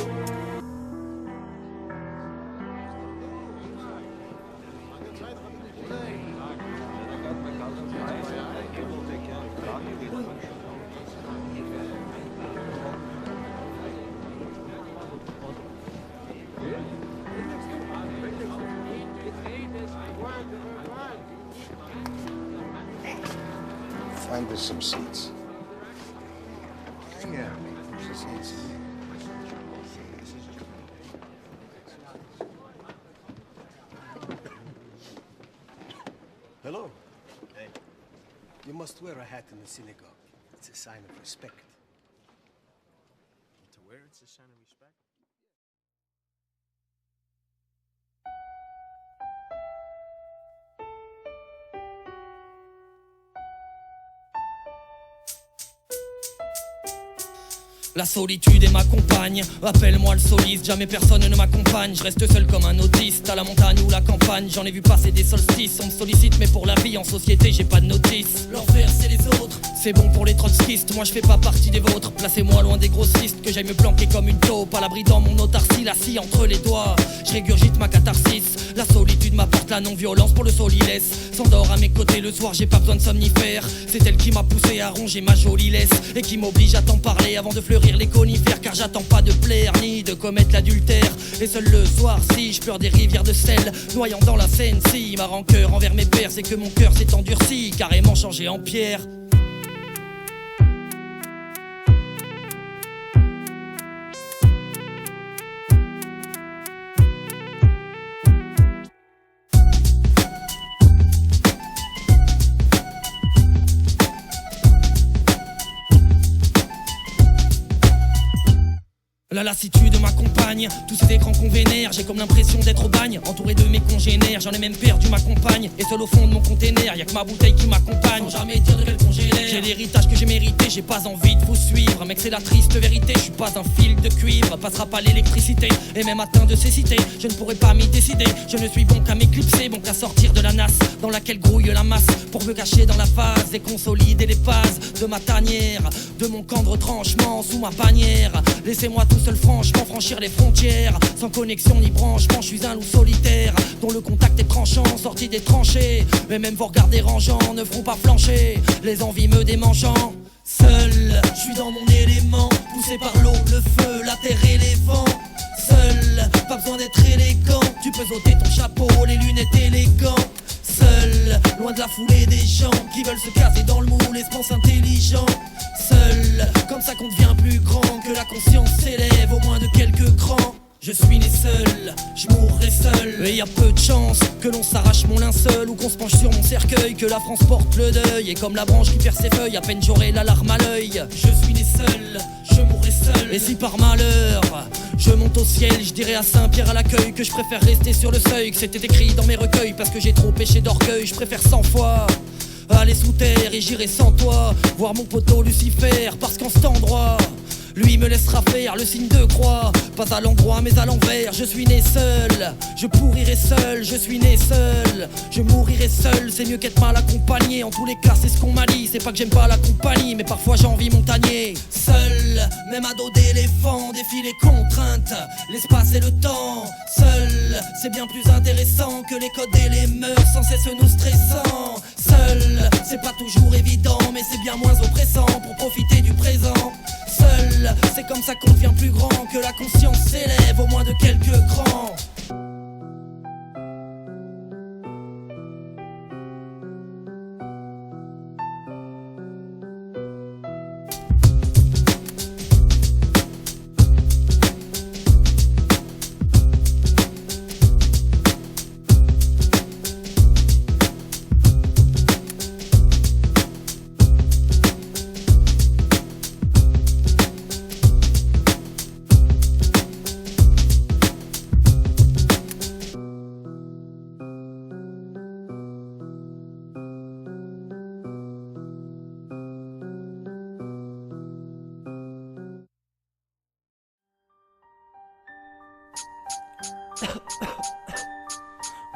Find us some seats. Yeah, some seats. Hello. Hey. You must wear a hat in the synagogue. It's a sign of respect. To wear it's a sign of respect? La solitude est ma compagne, appelle-moi le soliste, jamais personne ne m'accompagne. Je reste seul comme un autiste, à la montagne ou la campagne. J'en ai vu passer des solstices, on me sollicite mais pour la vie en société j'ai pas de notice. L'enfer c'est les autres, c'est bon pour les trotskistes, moi je fais pas partie des vôtres. Placez-moi loin des grossistes, que j'aille me planquer comme une taupe, à l'abri dans mon autarcie, la scie entre les doigts. Je régurgite ma catharsis, la solitude m'apporte la non-violence pour le solilès. S'endort à mes côtés le soir, j'ai pas besoin de somnifères. C'est elle qui m'a poussé à ronger ma jolie laisse et qui m'oblige à t'en parler avant de fleurir les conifères, car j'attends pas de plaire ni de commettre l'adultère. Et seul le soir si je pleure des rivières de sel noyant dans la Seine. Si ma rancœur envers mes pères c'est que mon cœur s'est endurci, carrément changé en pierre. La lassitude m'accompagne, tous ces écrans qu'on vénère. J'ai comme l'impression d'être au bagne, entouré de mes congénères. J'en ai même perdu ma compagne, et seul au fond de mon container y'a que ma bouteille qui m'accompagne, sans jamais dire de quel congélaire. J'ai l'héritage que j'ai mérité, j'ai pas envie de vous suivre. Mec c'est la triste vérité, je suis pas un fil de cuivre. Passera pas l'électricité, et même atteint de cécité je ne pourrai pas m'y décider. Je ne suis bon qu'à m'éclipser, bon qu'à sortir de la nasse dans laquelle grouille la masse, pour me cacher dans la phase et consolider les bases de ma tanière, de mon camp de retranchement sous ma bannière. Laissez-moi tout seul franchement franchir les frontières, sans connexion ni branchement. Je suis un loup solitaire dont le contact est tranchant, sorti des tranchées. Mais même vos regards dérangeants ne feront pas flancher les envies me démangeant. Seul, je suis dans mon élément, poussé par l'eau, le feu, la terre et les vents. Seul, pas besoin d'être élégant, tu peux ôter ton chapeau, les lunettes élégants. Seul, loin de la foulée des gens qui veulent se caser dans le moule et se pensent intelligents. Seul, comme ça qu'on devient plus grand, que la conscience s'élève au moins de quelques crans. Je suis né seul, je mourrai seul. Et y a peu de chance que l'on s'arrache mon linceul, ou qu'on se penche sur mon cercueil, que la France porte le deuil. Et comme la branche qui perd ses feuilles, à peine j'aurai la larme à l'œil. Je suis né seul, je mourrai seul. Et si par malheur je monte au ciel, je dirai à Saint-Pierre à l'accueil que je préfère rester sur le seuil, que c'était écrit dans mes recueils, parce que j'ai trop péché d'orgueil. Je préfère 100 fois aller sous terre et j'irai sans toi voir mon poteau Lucifer, parce qu'en cet endroit lui me laissera faire le signe de croix, pas à l'endroit mais à l'envers. Je suis né seul, je pourrirai seul, je suis né seul, je mourirai seul. C'est mieux qu'être mal accompagné, en tous les cas c'est ce qu'on m'a dit. C'est pas que j'aime pas la compagnie, mais parfois j'ai envie montagnier. Seul, même à dos d'éléphant, défie les contraintes, l'espace et le temps. Seul, c'est bien plus intéressant que les codes et les mœurs sans cesse nous stressant. Seul, c'est pas toujours évident, mais c'est bien moins oppressant pour profiter du présent. Seul, c'est comme ça qu'on devient plus grand, que la conscience s'élève au moins de quelques crans.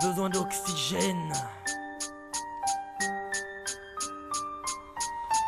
Besoin d'oxygène.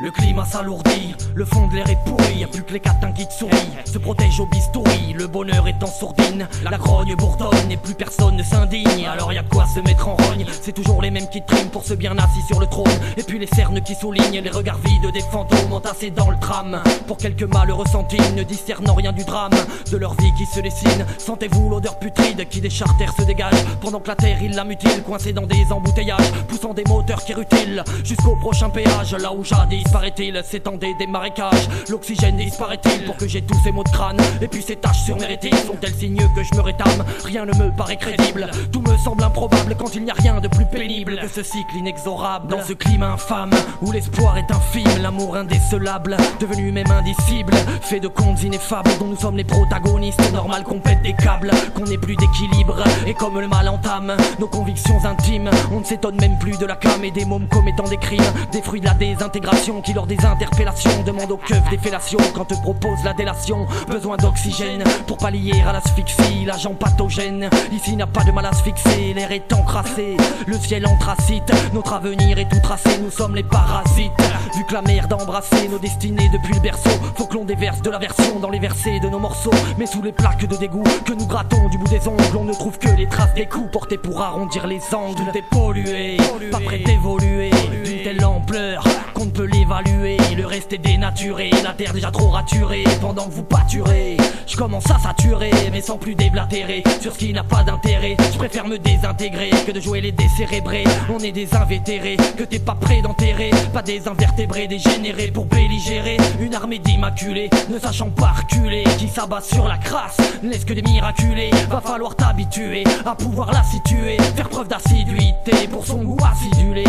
Le climat s'alourdit, le fond de l'air est pourri, y'a plus que les catins qui te sourient, se protègent au bistouri, le bonheur est en sourdine, la grogne bourdonne et plus personne ne s'indigne. Alors y'a de quoi se mettre en rogne, c'est toujours les mêmes qui triment pour se bien assis sur le trône. Et puis les cernes qui soulignent, les regards vides des fantômes entassés dans le tram. Pour quelques malheureux sentis, ne discernant rien du drame de leur vie qui se dessine. Sentez-vous l'odeur putride qui des charters se dégage, pendant que la terre il la mutile, coincée dans des embouteillages, poussant des moteurs qui rutilent jusqu'au prochain péage. Là où jadis paraît-il s'étendaient des marécages, l'oxygène disparaît-il pour que j'ai tous ces maux de crâne. Et puis ces taches sur mes rétines sont-elles signes que je me rétame? Rien ne me paraît crédible, tout me semble improbable quand il n'y a rien de plus pénible que ce cycle inexorable. Dans ce climat infâme où l'espoir est infime, l'amour indécelable, devenu même indicible, fait de contes ineffables dont nous sommes les protagonistes. Normal qu'on pète des câbles, qu'on n'ait plus d'équilibre, et comme le mal entame nos convictions intimes, on ne s'étonne même plus de la cam et des mômes commettant des crimes, des fruits de la désintégration gens qui lors des interpellations demandent aux keufs des fellations quand te propose la délation. Besoin d'oxygène pour pallier à l'asphyxie, l'agent pathogène. Ici n'a pas de mal à se fixer, l'air est encrassé, le ciel anthracite. Notre avenir est tout tracé, nous sommes les parasites. Vu que la merde a embrassé nos destinées depuis le berceau, faut que l'on déverse de la version dans les versets de nos morceaux. Mais sous les plaques de dégoût que nous grattons du bout des ongles, on ne trouve que les traces des coups portés pour arrondir les angles. Tout est pollué, pas prêt d'évoluer d'une telle ampleur qu'on ne peut l'évaluer. Le reste est dénaturé, la terre déjà trop raturée. Pendant que vous pâturez, je commence à saturer, mais sans plus déblatérer sur ce qui n'a pas d'intérêt. Je préfère me désintégrer que de jouer les décérébrés. On est des invétérés que t'es pas prêt d'enterrer, pas des invertébrés dégénérés pour belligérer une armée d'immaculés ne sachant pas reculer, qui s'abat sur la crasse, n'est-ce que des miraculés. Va falloir t'habituer à pouvoir la situer, faire preuve d'assiduité pour son goût acidulé.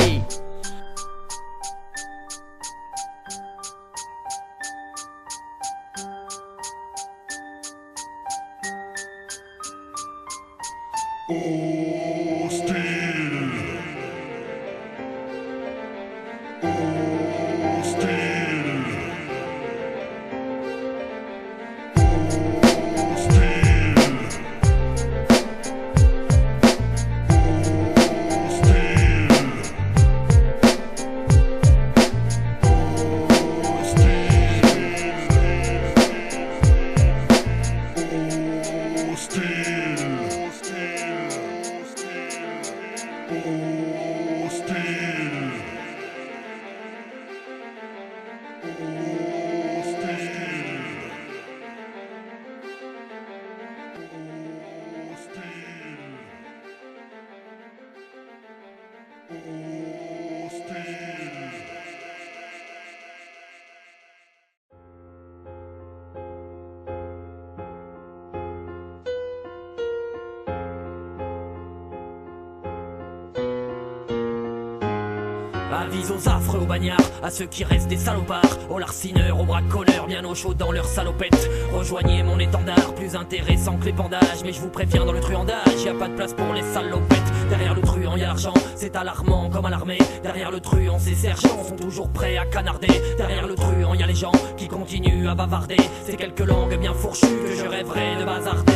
Avis aux affreux, aux bagnards, à ceux qui restent des salopards, aux larcineurs, aux bracoleurs, bien au chaud dans leur salopette. Rejoignez mon étendard, plus intéressant que l'épandage, mais je vous préviens dans le truandage, y a pas de place pour les salopettes. Derrière le truand y a l'argent, c'est alarmant comme à l'armée. Derrière le truand, ces sergents sont toujours prêts à canarder. Derrière le truand y a les gens qui continuent à bavarder. C'est quelques langues bien fourchues que je rêverais de bazarder.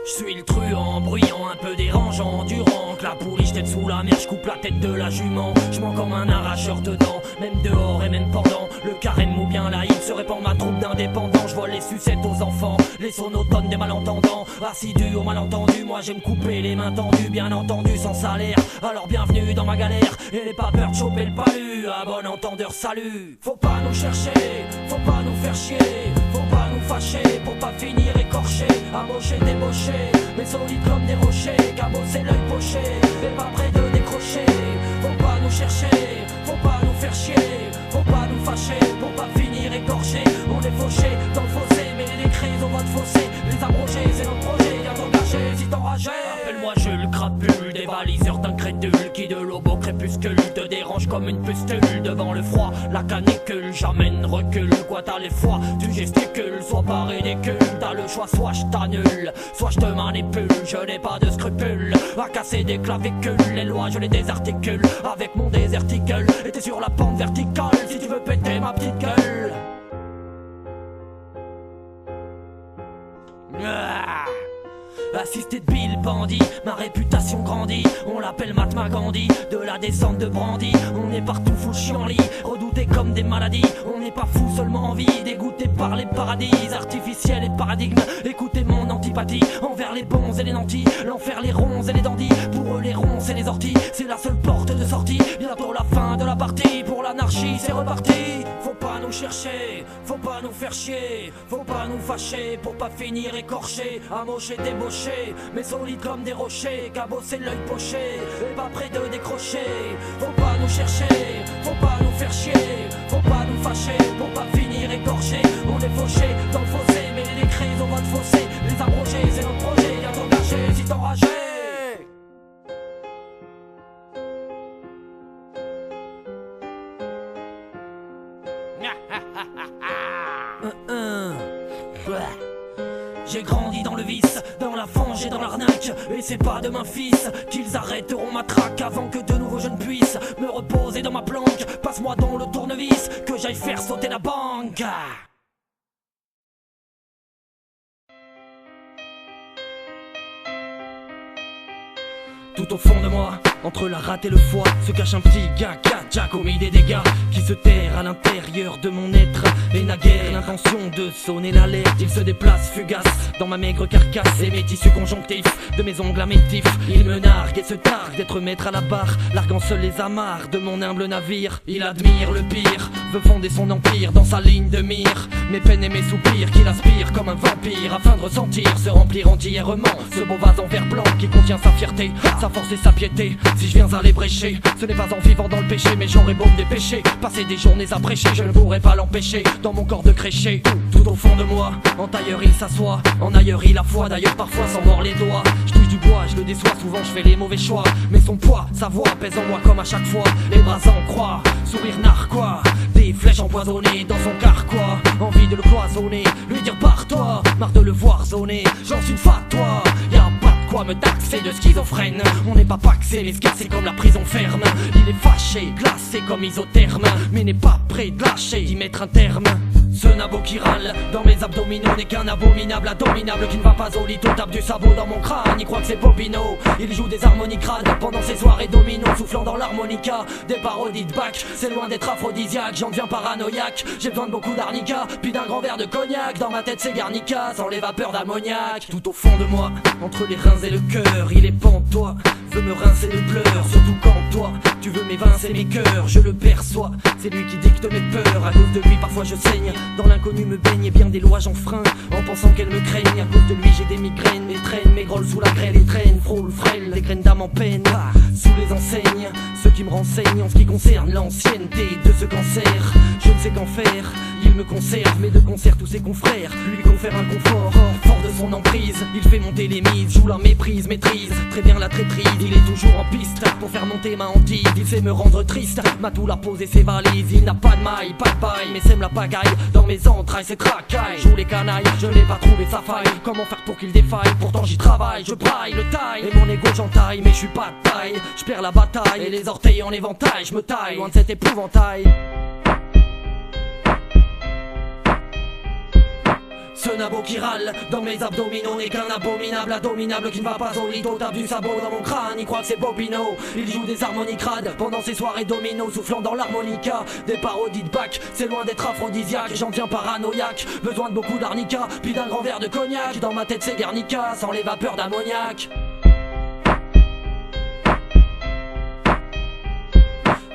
Je suis le truand, bruyant, un peu dérangeant. Durant que la pouliche tête sous la mer, je coupe la tête de la jument. Je mens comme un arracheur dedans, même dehors et même pendant. Le carême ou bien la hip se répand ma troupe d'indépendants. Je vole les sucettes aux enfants, les sonotones des malentendants. Assidus aux malentendus, moi j'aime couper les mains tendues. Bien entendu sans salaire, alors bienvenue dans ma galère. Et n'aie pas peur de choper le palu, à bon entendeur salut. Faut pas nous chercher, faut pas nous faire chier. Faut pas nous fâcher, pour pas finir écorché. Amoché, débauché, mais solide comme des rochers. Cabossé l'œil poché, et pas près de décrocher. Faut pas nous chercher, faut pas nous faire chier. Faut pas nous fâcher, pour pas finir écorché. On est fauché dans le fossé, mais les crises au mode fossé. Les abrogés, c'est notre projet, y'a t'engager si t'enrageais. Appelle-moi Jules Crapule, des baliseurs d'incrédules qui de l'aube au crépuscule te dérange comme une pustule. Devant le froid, la canicule, j'amène recul. Quoi t'as les fois, tu gesticules, sois pas ridicule. T'as le choix, soit je t'annule, soit je te manipule. Je n'ai pas de scrupules à casser des clavicules. Les lois je les désarticule avec mon déserticule. Et t'es sur la pente verticale si tu veux péter ma petite gueule. Assisté de Bill Bandit, ma réputation grandit. On l'appelle Mahatma Gandhi, de la descente de Brandy. On est partout full chienlit, redouté comme des maladies. On n'est pas fou, seulement envie, dégoûté par les paradis artificiels et paradigmes. Écoutez mon antipathie envers les bons et les nantis. L'enfer, les ronds et les dandys. Pour eux les ronds c'est les orties, c'est la seule porte de sortie. Bientôt la fin de la partie, pour l'anarchie c'est reparti. Faut pas nous chercher, faut pas nous faire chier. Faut pas nous fâcher, pour pas finir écorché. Amoché, débauché, mais solide comme des rochers. Cabossé l'œil poché, et pas près de décrocher. Faut pas nous chercher, faut pas nous faire chier. Faut pas nous fâcher, pour pas finir écorché. On est fauché dans le fossé, mais les crises au mode fossé. Les abrogés, c'est notre projet, y'a t'engager si t'enrageais. J'ai grandi dans le vice, dans la fange et dans l'arnaque. traque. Et c'est pas demain fils qu'ils arrêteront ma traque, avant que de nouveau je ne puisse me reposer dans ma planque. Passe-moi donc le tournevis, que j'aille faire sauter la banque. Tout au fond de moi, entre la rate et le foie, se cache un petit gars qui a déjà commis des dégâts, qui se terre à l'intérieur de mon être et n'a guère l'intention de sonner l'alerte. Il se déplace fugace dans ma maigre carcasse et mes tissus conjonctifs, de mes ongles à mes tifs. Il me nargue et se targue d'être maître à la barre, larguant seul les amarres de mon humble navire. Il admire le pire, veut fonder son empire dans sa ligne de mire, mes peines et mes soupirs qu'il aspire comme un vampire, afin de ressentir, se remplir entièrement ce beau vase en verre blanc qui contient sa fierté, sa force et sa piété. Si je viens à les brécher, ce n'est pas en vivant dans le péché, mais j'aurais beau me dépêcher, passer des journées à prêcher, je ne pourrais pas l'empêcher dans mon corps de crécher. Tout au fond de moi, en tailleur il s'assoit, en ailleurs il a foi, d'ailleurs parfois s'en mord les doigts. Je touche du bois, je le déçois, souvent je fais les mauvais choix, mais son poids, sa voix pèse en moi comme à chaque fois. Les bras en croix, sourire narquois, des flèches empoisonnées dans son carquois. Envie de le cloisonner, lui dire pars-toi, marre de le voir zoner, j'en suis une toi. Y'a pas de quoi me taxer de schizophrène, on n'est pas paxé, mais c'est comme la prison ferme. Il est fâché, glacé comme isotherme, mais n'est pas prêt de lâcher, d'y mettre un terme. Ce nabo qui râle dans mes abdominaux n'est qu'un abominable indominable qui ne va pas au lit, tape du sabot dans mon crâne, il croit que c'est Bobino. Il joue des harmonies crades pendant ses soirées domino, soufflant dans l'harmonica des parodies de Bach. C'est loin d'être aphrodisiaque, j'en deviens paranoïaque. J'ai besoin de beaucoup d'arnica, puis d'un grand verre de cognac. Dans ma tête c'est Garnica, sans les vapeurs d'ammoniac. Tout au fond de moi, entre les reins et le cœur, il est pantois, veut me rincer de pleurs. Surtout quand toi, tu veux m'évincer mes cœurs, je le perçois, c'est lui qui dicte mes peurs. À cause de lui parfois je saigne, dans l'inconnu me baigne et bien des lois j'enfreins, en pensant qu'elles me craignent. À cause de lui j'ai des migraines, et traîne mes grolles sous la grêle et traîne, frôle, frêle, des graines d'âme en peine. Sous les enseignes, ceux qui me renseignent en ce qui concerne l'ancienneté de ce cancer. Je ne sais qu'en faire, il me conserve, mais de concert tous ses confrères lui confèrent un confort. Fort de son emprise, il fait monter les mises, joue la méprise, maîtrise très bien la traîtrise. Il est toujours en piste pour faire monter ma hantise, il sait me rendre triste, m'a tout la posé ses valises. Il n'a pas de maille, pas de paille, mais sème la pagaille dans mes entrailles, c'est tracaille. Joue les canailles, je n'ai pas trouvé sa faille, comment faire pour qu'il défaille, pourtant j'y travaille, je braille le taille. Et mon ego j'entaille, mais je suis pas de taille, je perds la bataille, et les orteils en éventail, je me taille, loin de cet épouvantail. Ce nabo qui râle dans mes abdominaux n'est qu'un abominable indominable qui ne va pas au lit, tape du sabot dans mon crâne, il croit que c'est Bobino. Il joue des harmonies crades pendant ses soirées domino, soufflant dans l'harmonica des parodies de Bach. C'est loin d'être aphrodisiaque, j'en deviens paranoïaque. Besoin de beaucoup d'arnica, puis d'un grand verre de cognac. Dans ma tête c'est Garnica, sans les vapeurs d'ammoniac.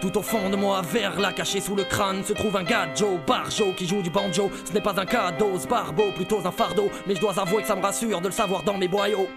Tout au fond de moi, vers là, caché sous le crâne, se trouve un gadjo, barjo, qui joue du banjo. Ce n'est pas un cadeau, ce barbeau, plutôt un fardeau, mais je dois avouer que ça me rassure de le savoir dans mes boyaux.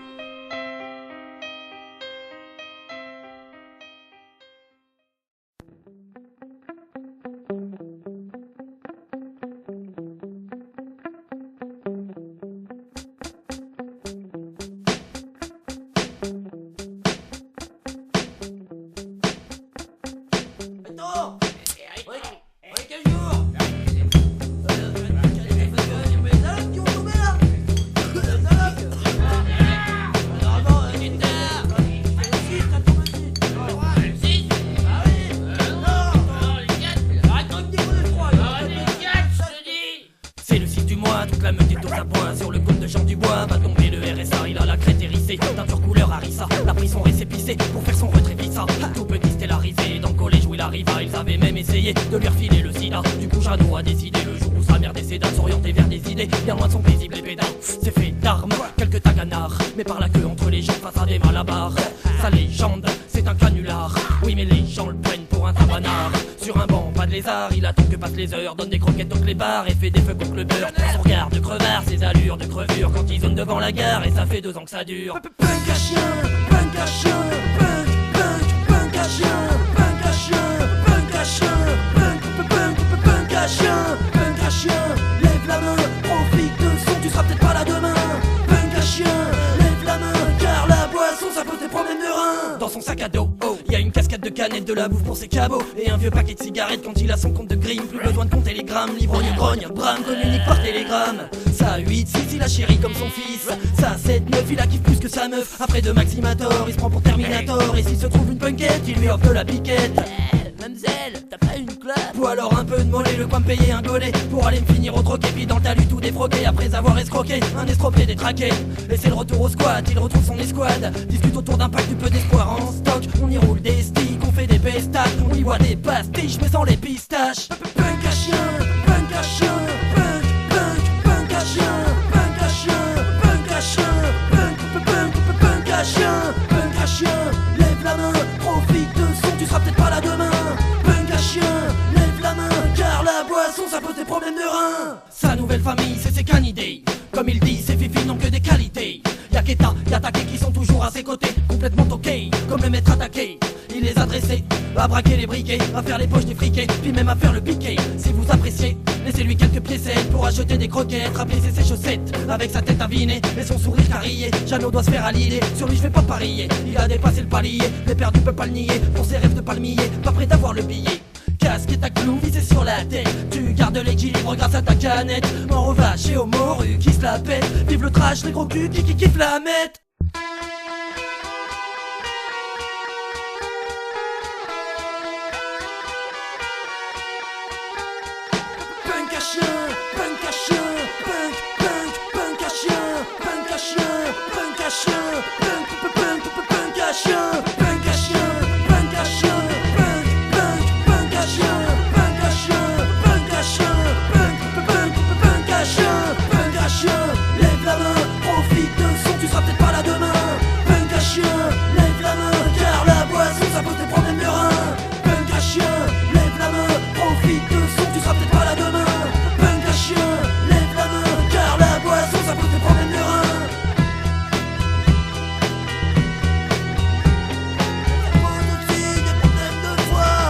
Toute la meute est aux abois, sur le compte de Jean Dubois va tomber le RSA, il a la crête hérissée, teinture couleur harissa, l'a pris son récépissé pour faire son retrait vissa. Tout petit stellarisé, dans le collège où il arriva, ils avaient même essayé de lui refiler le sida. Du coup Jeannot a décidé le jour où sa mère décéda de s'orienter vers des idées bien loin de son paisible épéda. C'est fait d'armes, quelques taganards, mais par la queue entre les jambes face à des malabars. Sa légende, c'est un canular, oui mais les gens le prennent pour un tabanard. Sur un banc, pas de lézard, il attend que passent les heures, donne des croquettes au clébard et fait des feux contre le beurre. Pour son regard de crevard, ses allures de crevure quand il zone devant la gare et ça fait 2 ans que ça dure. Punk à chien, punk à chien, punk, punk, punk à chien, punk à chien, punk à chien, punk, punk, punk à chien, punk à chien, lève la main, profite de son, tu seras peut-être pas là demain. Punk à chien, lève la main, car la boisson ça pose des problèmes de rein. Dans son sac à dos. Y a une cascade de canettes, de la bouffe pour ses cabots et un vieux paquet de cigarettes quand il a son compte de grime. Plus besoin de compter les grammes, l'ivrogne grogne, Bram communique par télégramme. Ça a 8, 6, il a chéri comme son fils. Ça a 7, 9, il a kiffe plus que sa meuf. Après de Maximator, il se prend pour Terminator. Et s'il se trouve une punkette, il lui offre de la piquette. Mademoiselle, t'as pas une clope? Ou alors un peu de mollet, le coin me payer un golet pour aller me finir au troquet, puis dans le talus tout défroqué après avoir escroqué un estropié détraqué. Et c'est le retour au squat, il retrouve son escouade, discute autour d'un pack du peu d'espoir en stock. On y roule des sticks, on fait des pestacs, on y voit des pastiches mais sans les pistaches. Punk à chien, punk à chien, punk, punk, punk à chien, punk à chien, punk à chien, punk, punk, punk à chien, punk à chien. Lève la main, profite de son, tu seras peut-être pas là demain. Punk à chien, lève la main, car la boisson ça pose des problèmes de rein. Sa nouvelle famille c'est ses canidés, comme il dit ses fifis n'ont que des qualités. Y'a Keta, y'a Take qui sont toujours à ses côtés, complètement toqués, comme le maître attaqué. Il les a dressés, à braquer les briquets, à faire les poches des friquets, puis même à faire le piqué. Si vous appréciez, laissez-lui quelques piécettes pour acheter des croquettes, rappeler ses chaussettes, avec sa tête avinée et son sourire carillé. Jeannot doit se faire à l'idée, sur lui je vais pas parier. Il a dépassé le palier, les perdus peut pas le nier, pour ses rêves de palmier, pas prêt d'avoir le billet. Casque et ta clou visé sur la tête, tu gardes l'équilibre grâce à ta canette. En revache et au morue qui se la pète, vive le trash, les gros culs qui kiffent la mettre. Punk à chien, punk à chien, punk, punk, punk à chien, punk à chien, punk à chien, punk, punk, punk à chien, punk à chien, punk à chien, punk, punk, punk à chien, punk à chien, punk à chien, punk, punk, punk à chien, punk à chien. Lève la main, profite de son, tu seras peut-être pas là demain. Punk à chien, lève la main, car la boisson ça pose des problèmes de rein. Punk à chien, lève la main, profite de son, tu seras peut-être pas là demain. Punk à chien, lève la main, car la boisson ça pose des problèmes de rein. Ça pose aussi des problèmes de foie.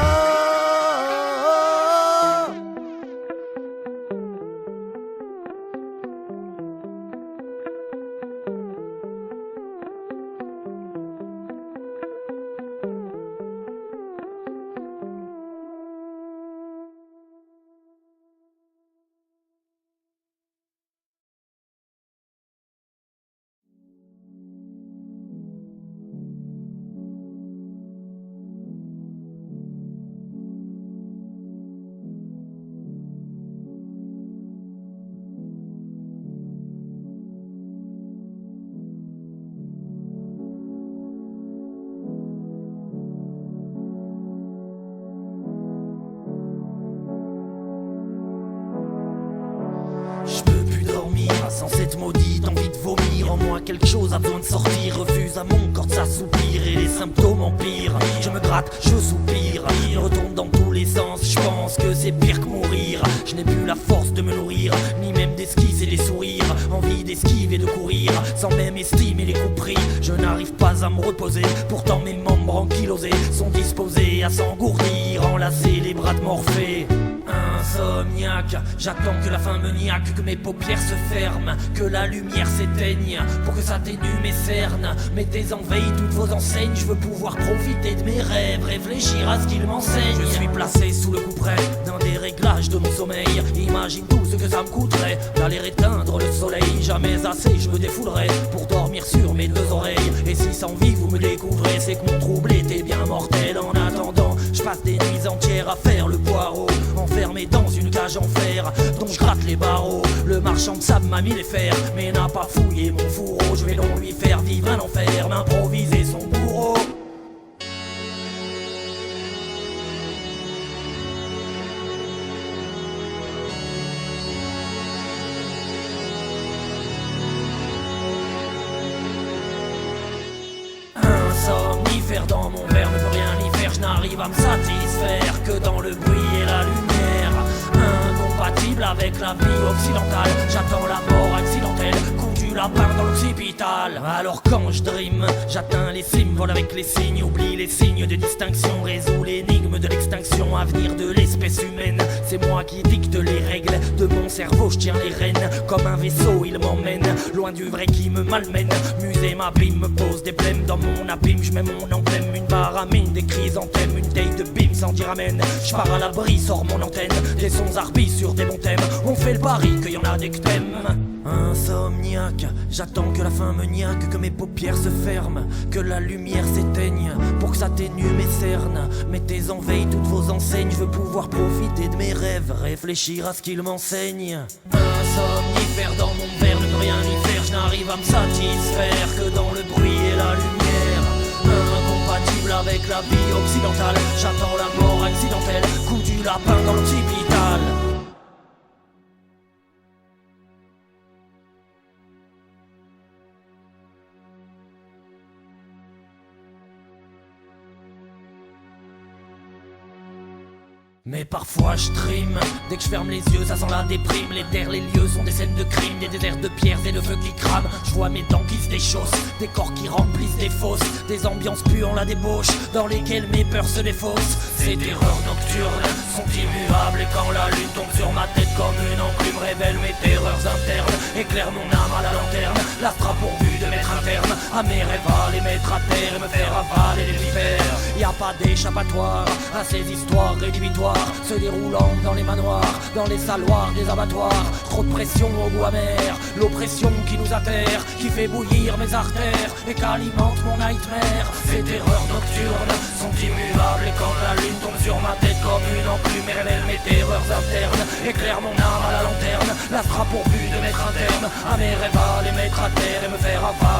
Je peux plus dormir sans cette maudite envie de vomir. En moi quelque chose a besoin de sortir, refuse à mon corps de s'assoupir et les symptômes empirent. Je me gratte, je soupire, il retourne dans tous les sens. Je pense que c'est pire que mourir. Je n'ai plus la force de me nourrir, ni même d'esquisser les sourires. Envie d'esquiver, de courir, sans même estimer les coups pris. Je n'arrive pas à me reposer, pourtant mes membres ankylosés sont disposés à s'engourdir, enlacer les bras de Morphée. Insomniaque, j'attends que la faim me niaque, que mes paupières se ferment, que la lumière s'éteigne, pour que s'atténue mes cernes. Mettez en veille toutes vos enseignes, je veux pouvoir profiter de mes rêves, réfléchir à ce qu'ils m'enseignent. Je suis placé sous le couperet d'un dérèglage de mon sommeil. Imagine tout ce que ça me coûterait d'aller éteindre le soleil. Jamais assez je me défoulerai pour dormir sur mes deux oreilles. Et si sans vie vous me découvrez, c'est que mon trouble était bien mortel. En attendant, je passe des nuits entières à faire le poireau, enfermé dans une cage en fer dont je gratte les barreaux. Le marchand de sable m'a mis les fers, mais n'a pas fouillé mon fourreau. Je vais donc lui faire vivre un enfer, m'improviser son bourreau. Insomnifère dans mon verre ne peut rien y faire, je n'arrive à me satisfaire que dans le bruit et la lumière. Incompatible avec la vie occidentale, j'attends la mort accidentelle, coup du lapin dans l'occipital. Alors quand je dream, j'atteins les cimes, vole avec les signes, oublie les signes de distinction, résous l'énigme de l'extinction à venir de l'espèce humaine. C'est moi qui dicte les règles de mon cerveau, je tiens les rênes, comme un vaisseau il m'emmène, loin du vrai qui me malmène. Musique et m'abîme, me pose des blèmes dans mon abîme. Je mets mon emblème, une baramine, des chrysanthèmes, une taille de bim sans dire amen. Je pars à l'abri, sors mon antenne, des sons arbis sur des bons thèmes. On fait le pari qu'il y en a des que t'aimes. Insomniaque, j'attends que la fin me niaque, que mes paupières se ferment, que la lumière s'éteigne, pour que s'atténue mes cernes. Mettez en veille toutes vos enseignes, je veux pouvoir profiter de mes rêves, réfléchir à ce qu'ils m'enseignent. Insomnifère dans mon verre, ne peux rien y faire, je n'arrive à me satisfaire que dans le bruit et la lumière. Incompatible avec la vie occidentale, j'attends la mort accidentelle, coup du lapin dans l'occipital. Mais parfois je trime, dès que je ferme les yeux ça sent la déprime. Les terres, les lieux sont des scènes de crime, des déserts de pierres et de feux qui crament. Je vois mes dents qui se déchaussent, des corps qui remplissent des fosses, des ambiances puant la débauche, dans lesquelles mes peurs se défaussent. Ces terreurs nocturnes sont immuables, et quand la lune tombe sur ma tête comme une enclume, révèle mes terreurs internes, éclaire mon âme à la lanterne. L'astra pour but de mettre un terme à mes rêves, à les mettre à terre et me faire avaler les vipères. Y a pas d'échappatoire à ces histoires rédhibitoires, se déroulant dans les manoirs, dans les saloirs des abattoirs. Trop de pression au goût amer, l'oppression qui nous atterre, qui fait bouillir mes artères et qu'alimente mon nightmare. Ces terreurs nocturnes sont immuables, et quand la lune tombe sur ma tête comme une enclume, et révèle mes terreurs internes, éclaire mon âme à la lanterne. L'astra pour but de mettre un terme à mes rêves, à les mettre à terre et me faire avaler